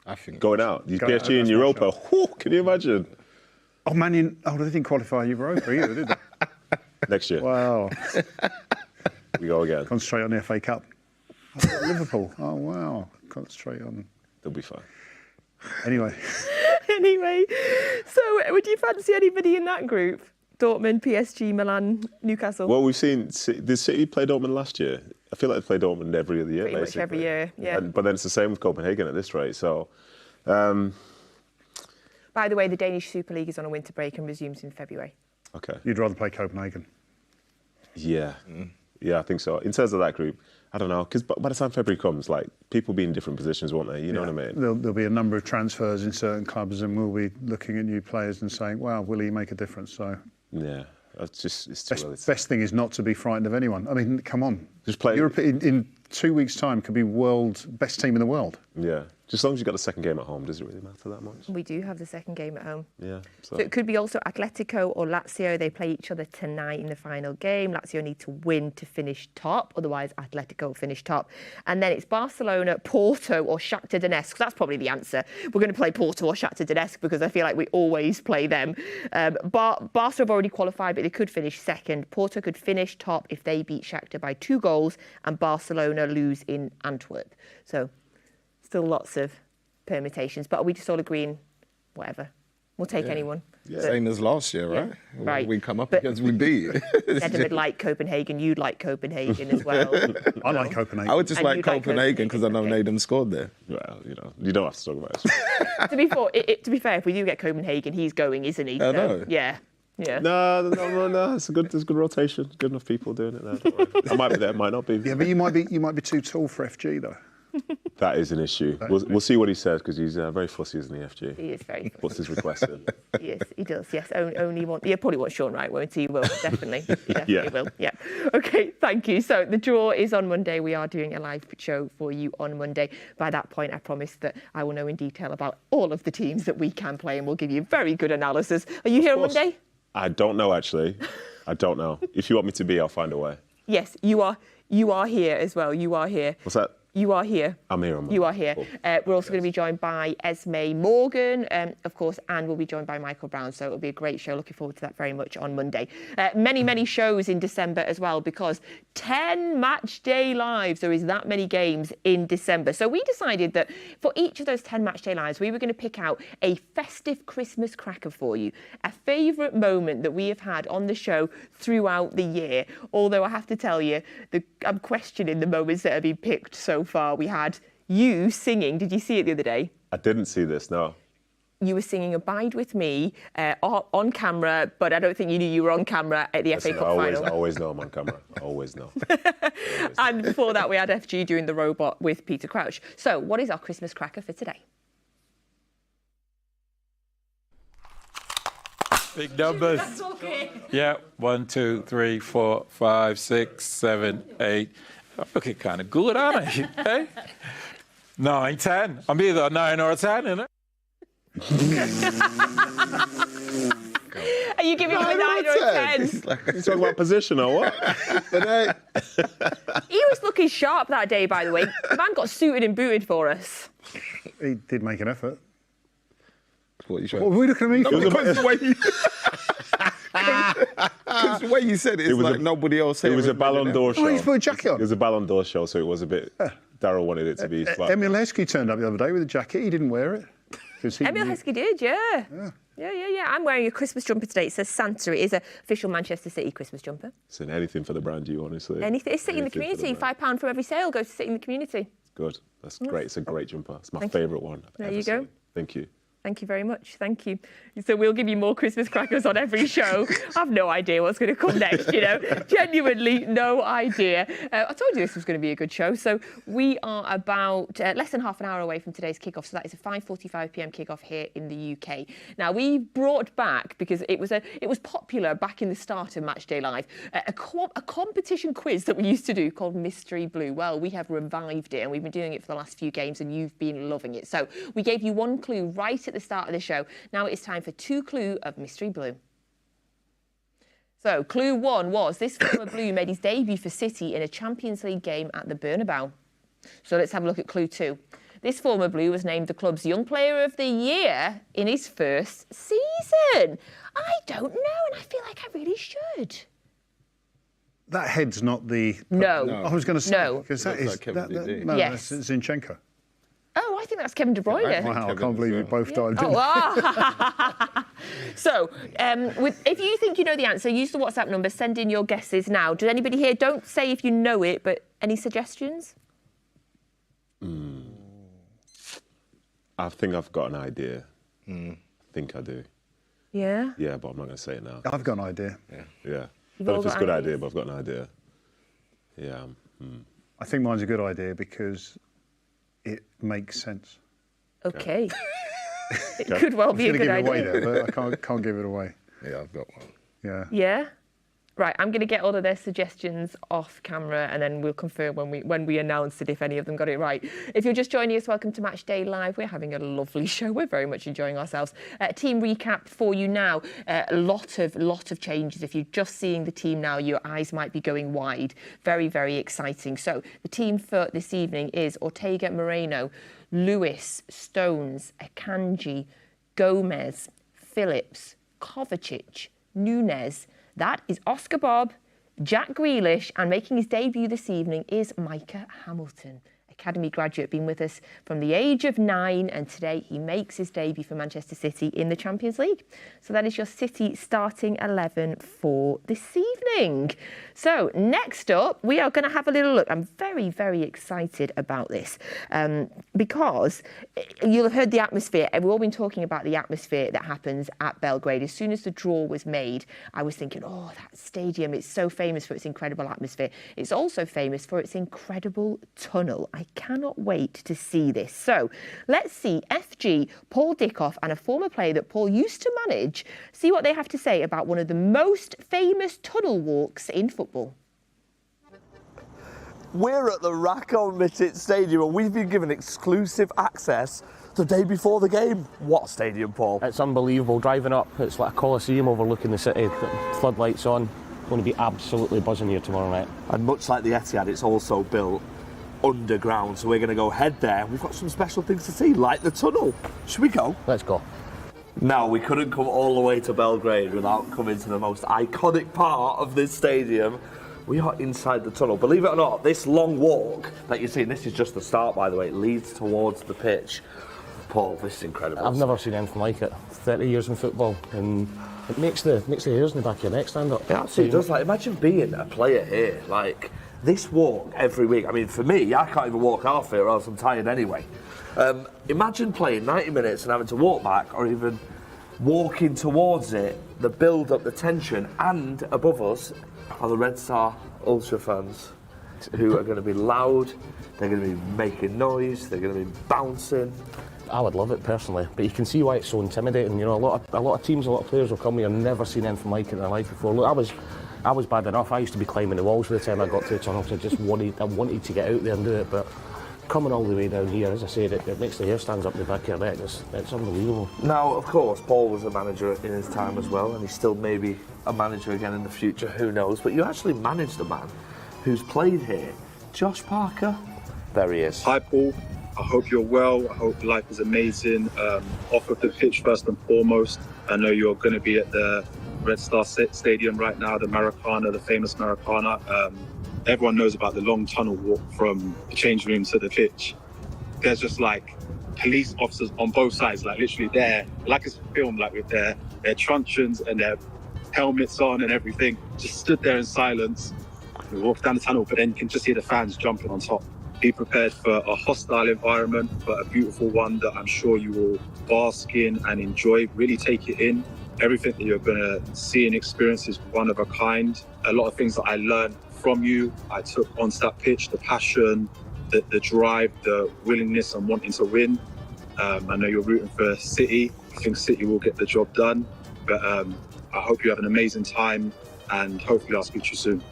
I think going out. PSG in Europa. Whew, can you imagine? Oh, they didn't qualify Europa either, did they? Next year. Wow. We go again. Concentrate on the FA Cup. Oh, Liverpool. Oh, wow. Concentrate on... They'll be fine. Anyway. So would you fancy anybody in that group? Dortmund, PSG, Milan, Newcastle? Well, we've seen... Did City play Dortmund last year? I feel like they play Dortmund every other year, Pretty much every year, yeah. But then it's the same with Copenhagen at this rate, so... By the way, the Danish Super League is on a winter break and resumes in February. Okay. You'd rather play Copenhagen? Yeah. Yeah, I think so. In terms of that group, I don't know, because by the time February comes, like, people be in different positions, won't they? You know what I mean? There'll be a number of transfers in certain clubs, and we'll be looking at new players and saying, wow, will he make a difference? So yeah, it's too early. Best thing is not to be frightened of anyone. I mean, come on. Just play. Europe in 2 weeks' time could be best team in the world. Yeah. Just as long as you've got the second game at home, does it really matter that much? We do have the second game at home. Yeah. So it could be also Atletico or Lazio. They play each other tonight in the final game. Lazio need to win to finish top. Otherwise, Atletico will finish top. And then it's Barcelona, Porto or Shakhtar Donetsk. That's probably the answer. We're going to play Porto or Shakhtar Donetsk because I feel like we always play them. Barca have already qualified, but they could finish second. Porto could finish top if they beat Shakhtar by 2 goals and Barcelona lose in Antwerp. So still lots of permutations, but are we just all agreeing whatever? We'll take anyone. Yeah. Same as last year, right? Yeah. Right. We come up against, we beat. Nedum would like Copenhagen. You'd like Copenhagen as well. I like Copenhagen. I would just like Copenhagen because I know Nedum scored there. Well, you don't have to talk about it. To be fair, if we do get Copenhagen, he's going, isn't he? I know. Yeah. No. There's good rotation. Good enough people doing it there. I might be there, might not be. Yeah, but you might be too tall for FG though. That is an issue. We'll see what he says, because he's very fussy, isn't he, FG? He is very fussy. What's his request then? Yes, he does. Yes, only want. Yeah, probably wants Shaun Wright, won't he? He will, definitely. He definitely will. Yeah. Okay, thank you. So the draw is on Monday. We are doing a live show for you on Monday. By that point, I promise that I will know in detail about all of the teams that we can play, and we'll give you very good analysis. Are you here on Monday? I don't know, actually. I don't know. If you want me to be, I'll find a way. Yes, you are. You are here as well. You are here. What's that? You are here. I'm here on Monday. You are here. Cool. We're also going to be joined by Esme Morgan, of course, and we'll be joined by Michael Brown. So it'll be a great show. Looking forward to that very much on Monday. Many shows in December as well, because 10 match day lives. There is that many games in December. So we decided that for each of those 10 match day lives, we were going to pick out a festive Christmas cracker for you. A favourite moment that we have had on the show throughout the year. Although I have to tell you, I'm questioning the moments that have been picked so far. We had you singing. Did you see it the other day? I didn't see this, no. You were singing Abide With Me on camera, but I don't think you knew you were on camera at the FA Cup final. I always know I'm on camera. Always know. And before that, we had FG doing the robot with Peter Crouch. So what is our Christmas cracker for today? Big numbers. That's okay. Yeah, 1, 2, 3, 4, 5, 6, 7, 8. I'm looking kind of good, aren't I? Hey? 9, 10. I'm either a 9 or a 10, innit? Are you giving him a 9 or a 10? You talking about position or what? He was looking sharp that day, by the way. The man got suited and booted for us. He did make an effort. What were we looking at me for? Because the way you said it, it's like nobody else. It was a Ballon d'Or show. Oh, he's put a jacket on. It was a Ballon d'Or show, so it was a bit... Daryl wanted it to be... Emil Heskey turned up the other day with a jacket. He didn't wear it. Emil Heskey did, yeah. I'm wearing a Christmas jumper today. It says Santa. It is an official Manchester City Christmas jumper. It's anything for the brand, you honestly. Anything. It's City in the community. £5 from every sale goes to City in the community. Good. That's great. It's a great jumper. It's my favourite one. There you go. Thank you. Thank you very much. Thank you. So we'll give you more Christmas crackers on every show. I've no idea what's going to come next, you know. Genuinely no idea. I told you this was going to be a good show. So we are about less than half an hour away from today's kickoff. So that is a 5:45 p.m. kickoff here in the UK. Now we brought back, because it was popular back in the start of Matchday Live, a competition quiz that we used to do called Mystery Blue. Well, we have revived it, and we've been doing it for the last few games, and you've been loving it. So we gave you one clue right at the start of the show. Now it's time for 2 clue of Mystery Blue. So clue 1 was this former Blue made his debut for City in a Champions League game at the Bernabeu. So let's have a look at clue 2. This former Blue was named the club's Young Player of the Year in his first season. I don't know, and I feel like I really should. That head's not the... No. I was going to say... No. Because that is... No, yes. That's Zinchenko. Oh, I think that's Kevin De Bruyne. Wow, I can't believe you both dived in. Oh, wow. So, if you think you know the answer, use the WhatsApp number, send in your guesses now. Does anybody here, don't say if you know it, but any suggestions? I think I've got an idea. I think I do. Yeah? Yeah, but I'm not going to say it now. I've got an idea. Yeah. I don't know if it's a good idea, but I've got an idea. Yeah. I think mine's a good idea because it makes sense. Okay. It could well be a good idea. I was going to give it away there, but I can't give it away. Yeah, I've got one. Yeah. Yeah? Right, I'm going to get all of their suggestions off camera, and then we'll confirm when we announce it if any of them got it right. If you're just joining us, welcome to Matchday Live. We're having a lovely show. We're very much enjoying ourselves. Team recap for you now. A lot of changes. If you're just seeing the team now, your eyes might be going wide. Very, very exciting. So the team for this evening is Ortega Moreno, Lewis, Stones, Akanji, Gomez, Phillips, Kovacic, Nunes. That is Oscar Bob, Jack Grealish, and making his debut this evening is Micah Hamilton. Academy graduate, been with us from the age of 9, and today he makes his debut for Manchester City in the Champions League. So that is your City starting 11 for this evening. So next up, we are going to have a little look. I'm very, very excited about this because you'll have heard the atmosphere. We've all been talking about the atmosphere that happens at Belgrade. As soon as the draw was made, I was thinking, oh, that stadium, it's so famous for its incredible atmosphere. It's also famous for its incredible tunnel. I cannot wait to see this. So let's see FG, Paul Dickoff, and a former player that Paul used to manage, see what they have to say about one of the most famous tunnel walks in football. We're at the Racco Midget Stadium and we've been given exclusive access the day before the game. What stadium, Paul? It's unbelievable. Driving up, it's like a coliseum overlooking the city. Floodlights on. Going to be absolutely buzzing here tomorrow night. And much like the Etihad, it's also built underground, so we're going to go head there. We've got some special things to see, like the tunnel. Should we go? Let's go. Now, we couldn't come all the way to Belgrade without coming to the most iconic part of this stadium. We are inside the tunnel. Believe it or not, this long walk that you're seeing, this is just the start, by the way. It leads towards the pitch. Paul, this is incredible. I've never seen anything like it. 30 years in football, and it makes the hairs in the back of your neck stand up. It absolutely does. Like, imagine being a player here. Like, this walk every week. I mean, for me, I can't even walk half it, or else I'm tired anyway. Imagine playing 90 minutes and having to walk back, or even walking towards it. The build-up, the tension, and above us are the Red Star Ultra fans, who are going to be loud. They're going to be making noise. They're going to be bouncing. I would love it personally, but you can see why it's so intimidating. You know, a lot of teams, a lot of players will come here and never seen anything like it in their life before. Look, I was bad enough. I used to be climbing the walls by the time I got to the tunnel. So I wanted to get out there and do it, but coming all the way down here, as I said, it makes the hair stands up the back of your neck. It's unbelievable. Now, of course, Paul was a manager in his time as well, and he's still maybe a manager again in the future. Who knows? But you actually managed a man who's played here, Josh Parker. There he is. Hi, Paul. I hope you're well. I hope life is amazing. Off of the pitch, first and foremost. I know you're going to be at the Red Star Stadium right now, the Maracana, the famous Maracana. Everyone knows about the long tunnel walk from the change room to the pitch. There's just like police officers on both sides, like literally there, like it's filmed, like with their truncheons and their helmets on and everything, just stood there in silence. We walked down the tunnel, but then you can just hear the fans jumping on top. Be prepared for a hostile environment, but a beautiful one that I'm sure you will bask in and enjoy. Really take it in. Everything that you're going to see and experience is one of a kind. A lot of things that I learned from you, I took onto that pitch, the passion, the drive, the willingness and wanting to win. I know you're rooting for City. I think City will get the job done, but I hope you have an amazing time and hopefully I'll speak to you soon.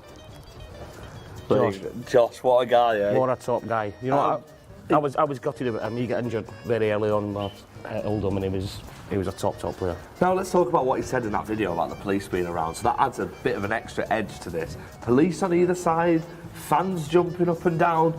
Josh, what a guy, eh? What a top guy. You know, I was gutted about him. He got injured very early on at Oldham, and he was a top player. Now let's talk about what he said in that video about the police being around. So that adds a bit of an extra edge to this. Police on either side, fans jumping up and down.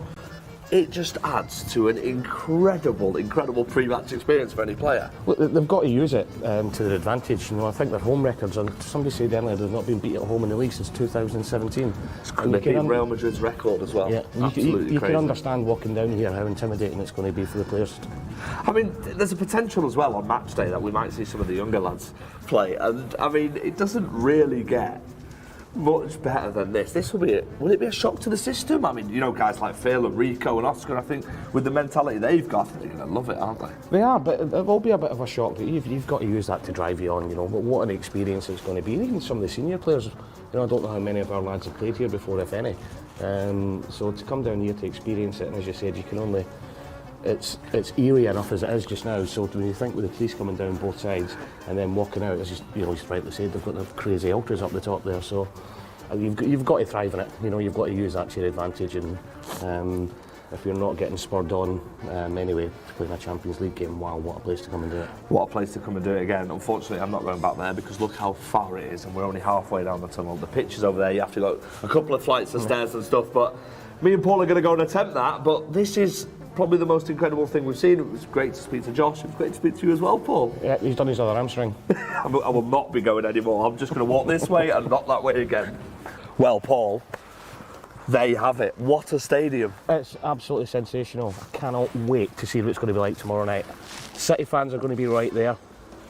It just adds to an incredible pre-match experience for any player. Look, they've got to use it to their advantage. You know, I think their home records, and somebody said earlier they've not been beat at home in the league since 2017. And they beat Real Madrid's record as well. Yeah, you can understand walking down here how intimidating it's going to be for the players. I mean, there's a potential as well on Matchday that we might see some of the younger lads play, and I mean, it doesn't really get much better than this. Will it be a shock to the system? I mean, you know, guys like Phil and Rico and Oscar, I think with the mentality they've got, they're going to love it, aren't they? They are, but it will be a bit of a shock. But you've got to use that to drive you on, you know. But what an experience it's going to be. Even some of the senior players, you know, I don't know how many of our lads have played here before, if any. So to come down here to experience it, and as you said, you can only... It's eerie enough as it is just now. So when you think with the police coming down both sides and then walking out, as you know, he's rightly said, they've got the crazy ultras up the top there. So you've got to thrive in it. You know, you've got to use that to your advantage. And if you're not getting spurred on anyway to play in a Champions League game, wow, what a place to come and do it. What a place to come and do it again. Unfortunately, I'm not going back there because look how far it is, and we're only halfway down the tunnel. The pitch is over there. You have to go a couple of flights of stairs and stuff. But me and Paul are going to go and attempt that. But this is probably the most incredible thing we've seen. It was great to speak to Josh. It was great to speak to you as well, Paul. Yeah, he's done his other hamstring. I will not be going anymore. I'm just going to walk this way and not that way again. Well, Paul, there you have it. What a stadium. It's absolutely sensational. I cannot wait to see what it's going to be like tomorrow night. City fans are going to be right there.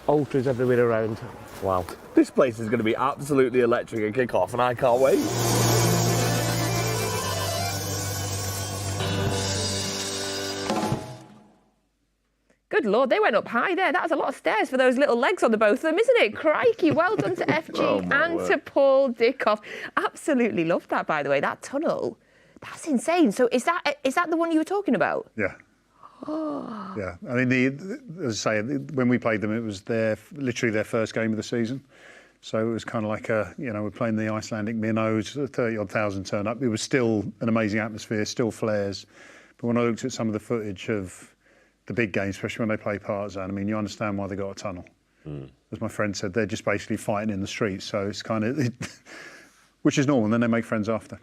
Ultras everywhere around. Wow. This place is going to be absolutely electric at kick-off, and I can't wait. Good Lord, they went up high there. That was a lot of stairs for those little legs on the both of them, isn't it? Crikey, well done to FG and to Paul Dickoff. Absolutely loved that, by the way, that tunnel. That's insane. So is that the one you were talking about? Yeah. Oh. Yeah. I mean, as I say, when we played them, it was literally their first game of the season. So it was kind of like we're playing the Icelandic minnows, 30-odd thousand turn up. It was still an amazing atmosphere, still flares. But when I looked at some of the footage of the big games, especially when they play Partizan, I mean, you understand why they got a tunnel. As my friend said, they're just basically fighting in the streets. So it's kind of, which is normal. And then they make friends after.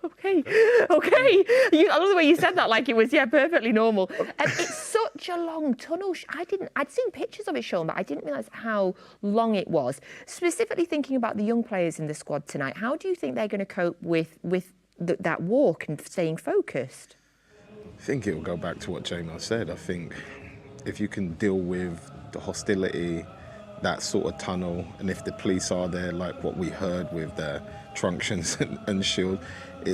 Okay. I love the way you said that, like it was, perfectly normal. It's such a long tunnel. I'd seen pictures of it, Shaun, but I didn't realise how long it was. Specifically thinking about the young players in the squad tonight, how do you think they're going to cope with that walk and staying focused? I think it will go back to what James said. I think if you can deal with the hostility, that sort of tunnel, and if the police are there, like what we heard with their truncheons and shield,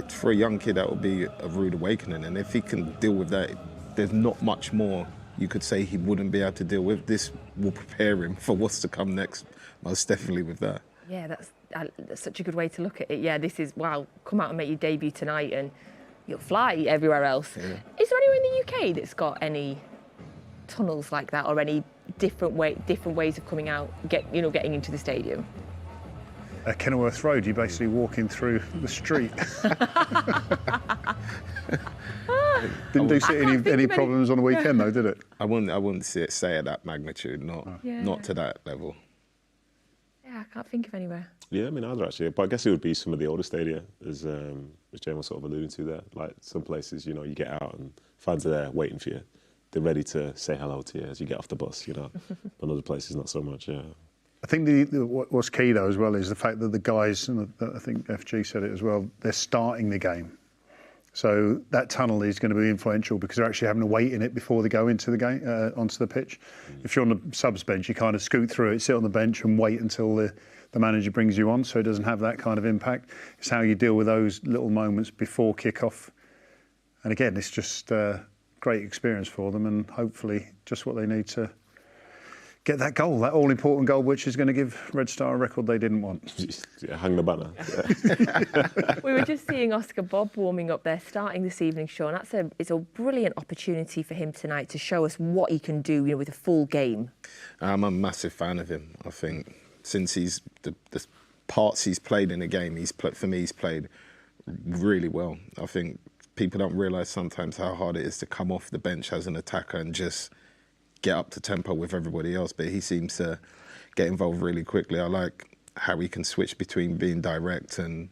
for a young kid that will be a rude awakening. And if he can deal with that, there's not much more you could say he wouldn't be able to deal with. This will prepare him for what's to come next, most definitely with that. Yeah, that's such a good way to look at it. Yeah, this is, wow, come out and make your debut tonight and you'll fly everywhere else. Yeah. Is there anyone in the UK that's got any tunnels like that, or any different ways of coming out, getting into the stadium? Kenilworth Road, you're basically walking through the street. Didn't do see any problems on the weekend though, did it? I wouldn't say at that magnitude, not to that level. Yeah, I can't think of anywhere. Yeah, I mean either actually, but I guess it would be some of the older stadia, as James was sort of alluding to there. Like some places, you get out and fans are there waiting for you. They're ready to say hello to you as you get off the bus, But other places, not so much, yeah. I think what's key though as well is the fact that the guys, and I think FG said it as well, they're starting the game. So that tunnel is going to be influential because they're actually having to wait in it before they go into the game, onto the pitch. If you're on the subs bench, you kind of scoot through it, sit on the bench and wait until the manager brings you on, so it doesn't have that kind of impact. It's how you deal with those little moments before kick-off. And again, it's just a great experience for them, and hopefully just what they need to get that goal, that all-important goal, which is going to give Red Star a record they didn't want. Yeah, hang the banner. We were just seeing Oscar Bob warming up there, starting this evening, Shaun. It's a brilliant opportunity for him tonight to show us what he can do, with a full game. I'm a massive fan of him. I think since the parts he's played in the game, he's played really well. I think people don't realise sometimes how hard it is to come off the bench as an attacker and just get up to tempo with everybody else, but he seems to get involved really quickly. I like how he can switch between being direct, and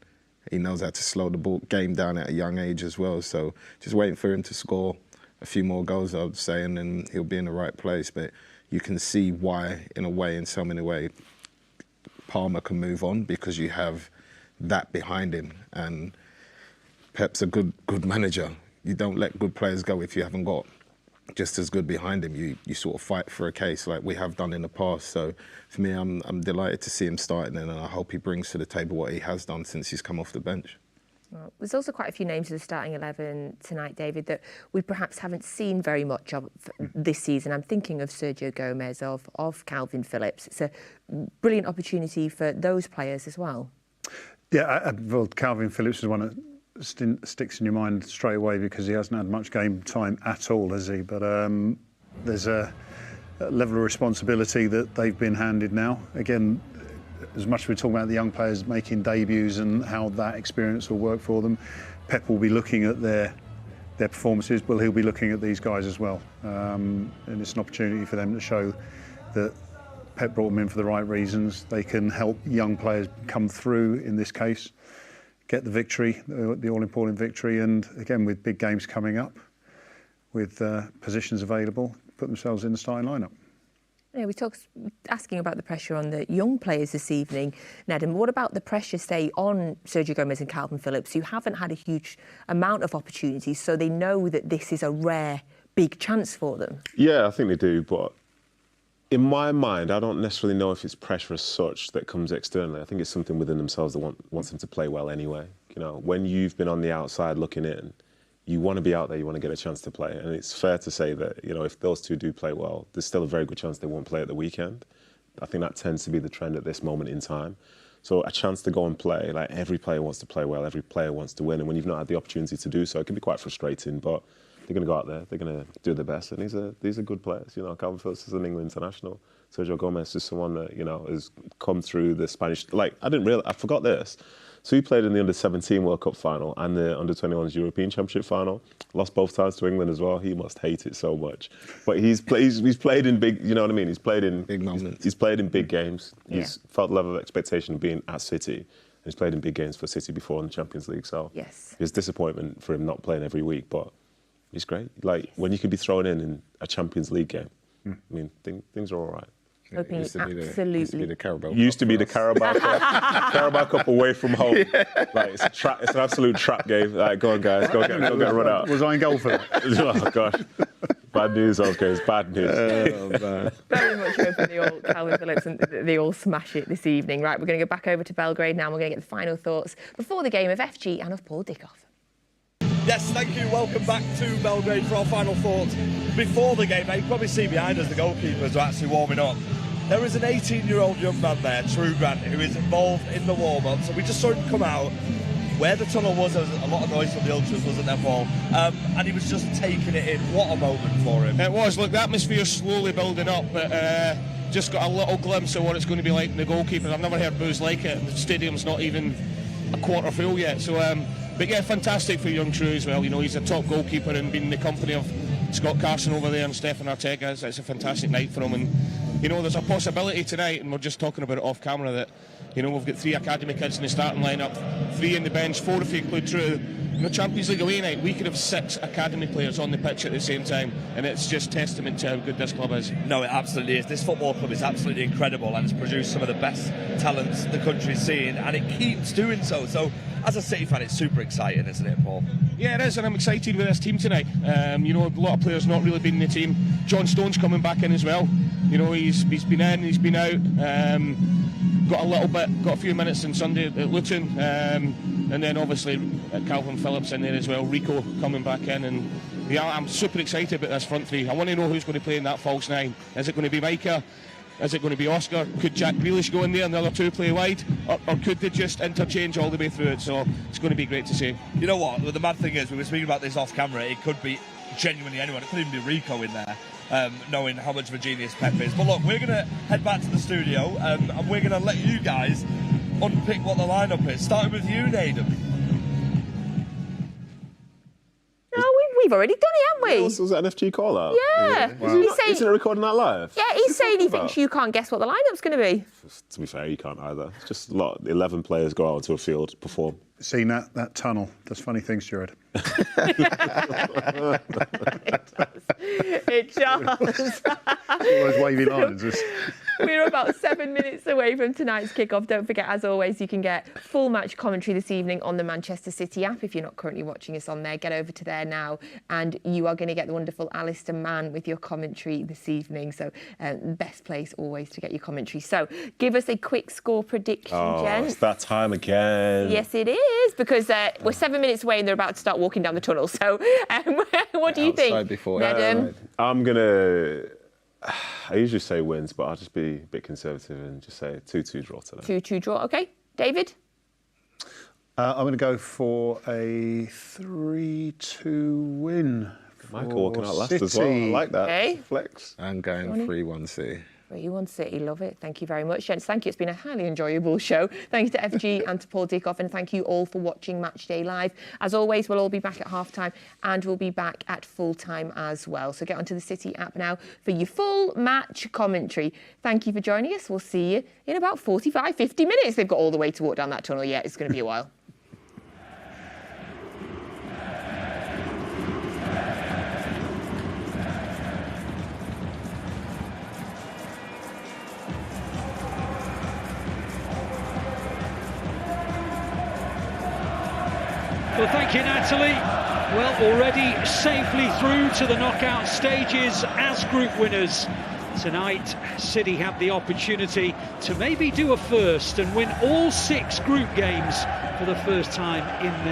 he knows how to slow the game down at a young age as well. So just waiting for him to score a few more goals, I would say, and then he'll be in the right place. But you can see why, in so many ways, Palmer can move on, because you have that behind him. And Pep's a good manager. You don't let good players go if you haven't got just as good behind him. You sort of fight for a case like we have done in the past. So for me, I'm delighted to see him starting, and I hope he brings to the table what he has done since he's come off the bench. Well, there's also quite a few names in the starting 11 tonight, David, that we perhaps haven't seen very much of this season. I'm thinking of Sergio Gomez, of Calvin Phillips. It's a brilliant opportunity for those players as well. Yeah, well, Calvin Phillips is one that sticks in your mind straight away because he hasn't had much game time at all, has he? But there's a level of responsibility that they've been handed now. Again, as much as we're talking about the young players making debuts and how that experience will work for them, Pep will be looking at their performances, but he'll be looking at these guys as well. And it's an opportunity for them to show that Pep brought them in for the right reasons. They can help young players come through, in this case, get the victory, the all-important victory, and again, with big games coming up, with positions available, put themselves in the starting lineup. Yeah, we talked asking about the pressure on the young players this evening, Nedum. What about the pressure, say, on Sergio Gomez and Calvin Phillips, who haven't had a huge amount of opportunities, so they know that this is a rare, big chance for them? Yeah, I think they do, but in my mind, I don't necessarily know if it's pressure as such that comes externally. I think it's something within themselves that wants them to play well anyway. When you've been on the outside looking in, you want to be out there, you want to get a chance to play. And it's fair to say that, if those two do play well, there's still a very good chance they won't play at the weekend. I think that tends to be the trend at this moment in time. So a chance to go and play, like every player wants to play well, every player wants to win, and when you've not had the opportunity to do so, it can be quite frustrating, but they're going to go out there, they're going to do their best, and these are good players. You know, Calvin Phillips is an England international. Sergio Gomez is someone that, you know, has come through the Spanish, like, I forgot this. So he played in the Under-17 World Cup final and the Under-21s European Championship final. Lost both times to England as well. He must hate it so much. But he's played in big, you know what I mean? He's played in big moments. He's played in big games. He's felt the level of expectation of being at City. And he's played in big games for City before in the Champions League. So it's disappointment for him not playing every week, but he's great. Like, when you can be thrown in a Champions League game, I mean, things are all right. Hoping used to be the Carabao Cup. Used to be the Carabao Cup. Carabao Cup away from home. Like, it's an absolute trap game. Like, go on, guys, go get a run out. Was I in goal for that? Oh gosh, bad news. Those games, bad news. Very much hoping they all, Calvin Phillips, and they all smash it this evening. Right, we're going to go back over to Belgrade now. We're going to get the final thoughts before the game of FG and of Paul Dickoff. Yes, thank you. Welcome back to Belgrade for our final thoughts before the game. Now, you can probably see behind us the goalkeepers are actually warming up. There is an 18-year-old young man there, True Grant, who is involved in the warm-up. So we just saw him come out. Where the tunnel was, there was a lot of noise from the ultras, wasn't there, Paul? And he was just taking it in. What a moment for him. It was. Look, the atmosphere's slowly building up, but just got a little glimpse of what it's going to be like in the goalkeeper. I've never heard boos like it. The stadium's not even a quarter full yet. So, but yeah, fantastic for young True as well. You know, he's a top goalkeeper and being in the company of Scott Carson over there and Stefan Ortega. It's a fantastic night for him. And, you know, there's a possibility tonight, and we're just talking about it off camera, that, you know, we've got 3 academy kids in the starting lineup, 3 in the bench, 4 if you include True. You know, Champions League away night, we could have 6 academy players on the pitch at the same time, and it's just testament to how good this club is. No, it absolutely is. This football club is absolutely incredible, and it's produced some of the best talents the country's seen, and it keeps doing so. So, as a City fan, it's super exciting, isn't it, Paul? Yeah, it is, and I'm excited with this team tonight. You know, a lot of players not really been in the team. John Stone's coming back in as well. You know, he's been in, he's been out. Got a few minutes on Sunday at Luton, and then obviously Calvin Phillips in there as well. Rico coming back in, and yeah, I'm super excited about this front 3. I want to know who's going to play in that false 9. Is it going to be Micah? Is it going to be Oscar? Could Jack Grealish go in there and the other 2 play wide? Or could they just interchange all the way through it? So it's going to be great to see. You know what? The mad thing is, we were speaking about this off camera, it could be genuinely anyone. It could even be Rico in there, knowing how much of a genius Pep is. But look, we're going to head back to the studio, and we're going to let you guys unpick what the lineup is. Starting with you, Nedum. No, we've already done it, haven't we? Was that an FG call out? Yeah. Wow. Isn't it recording that live? Yeah, he's saying he thinks you can't guess what the lineup's going to be. To be fair, you can't either. It's just 11 players go out onto a field, perform. Seen that tunnel does funny things, Jared. It does. All those wavy lines. We're about 7 minutes away from tonight's kickoff. Don't forget, as always, you can get full match commentary this evening on the Manchester City app. If you're not currently watching us on there, get over to there now, and you are going to get the wonderful Alistair Mann with your commentary this evening. So, best place always to get your commentary. So, give us a quick score prediction, gents. It's that time again. Yes, it is, because we're 7 minutes away and they're about to start walking down the tunnel. So, what do you think, Nedum? I usually say wins, but I'll just be a bit conservative and just say 2-2 draw today. 2-2 draw, OK. David? I'm going to go for a 3-2 win. Michael walking out last as well. I like that. Okay. Flex. I'm going 3-1 City. 3-1 City, love it. Thank you very much, gents. Thank you. It's been a highly enjoyable show. Thank you to FG and to Paul Dickoff, and thank you all for watching Matchday Live. As always, we'll all be back at half-time, and we'll be back at full-time as well. So get onto the City app now for your full match commentary. Thank you for joining us. We'll see you in about 45, 50 minutes. They've got all the way to walk down that tunnel yet. It's going to be a while. Well, thank you, Natalie. Well, already safely through to the knockout stages as group winners. Tonight, City have the opportunity to maybe do a first and win all 6 group games for the first time in their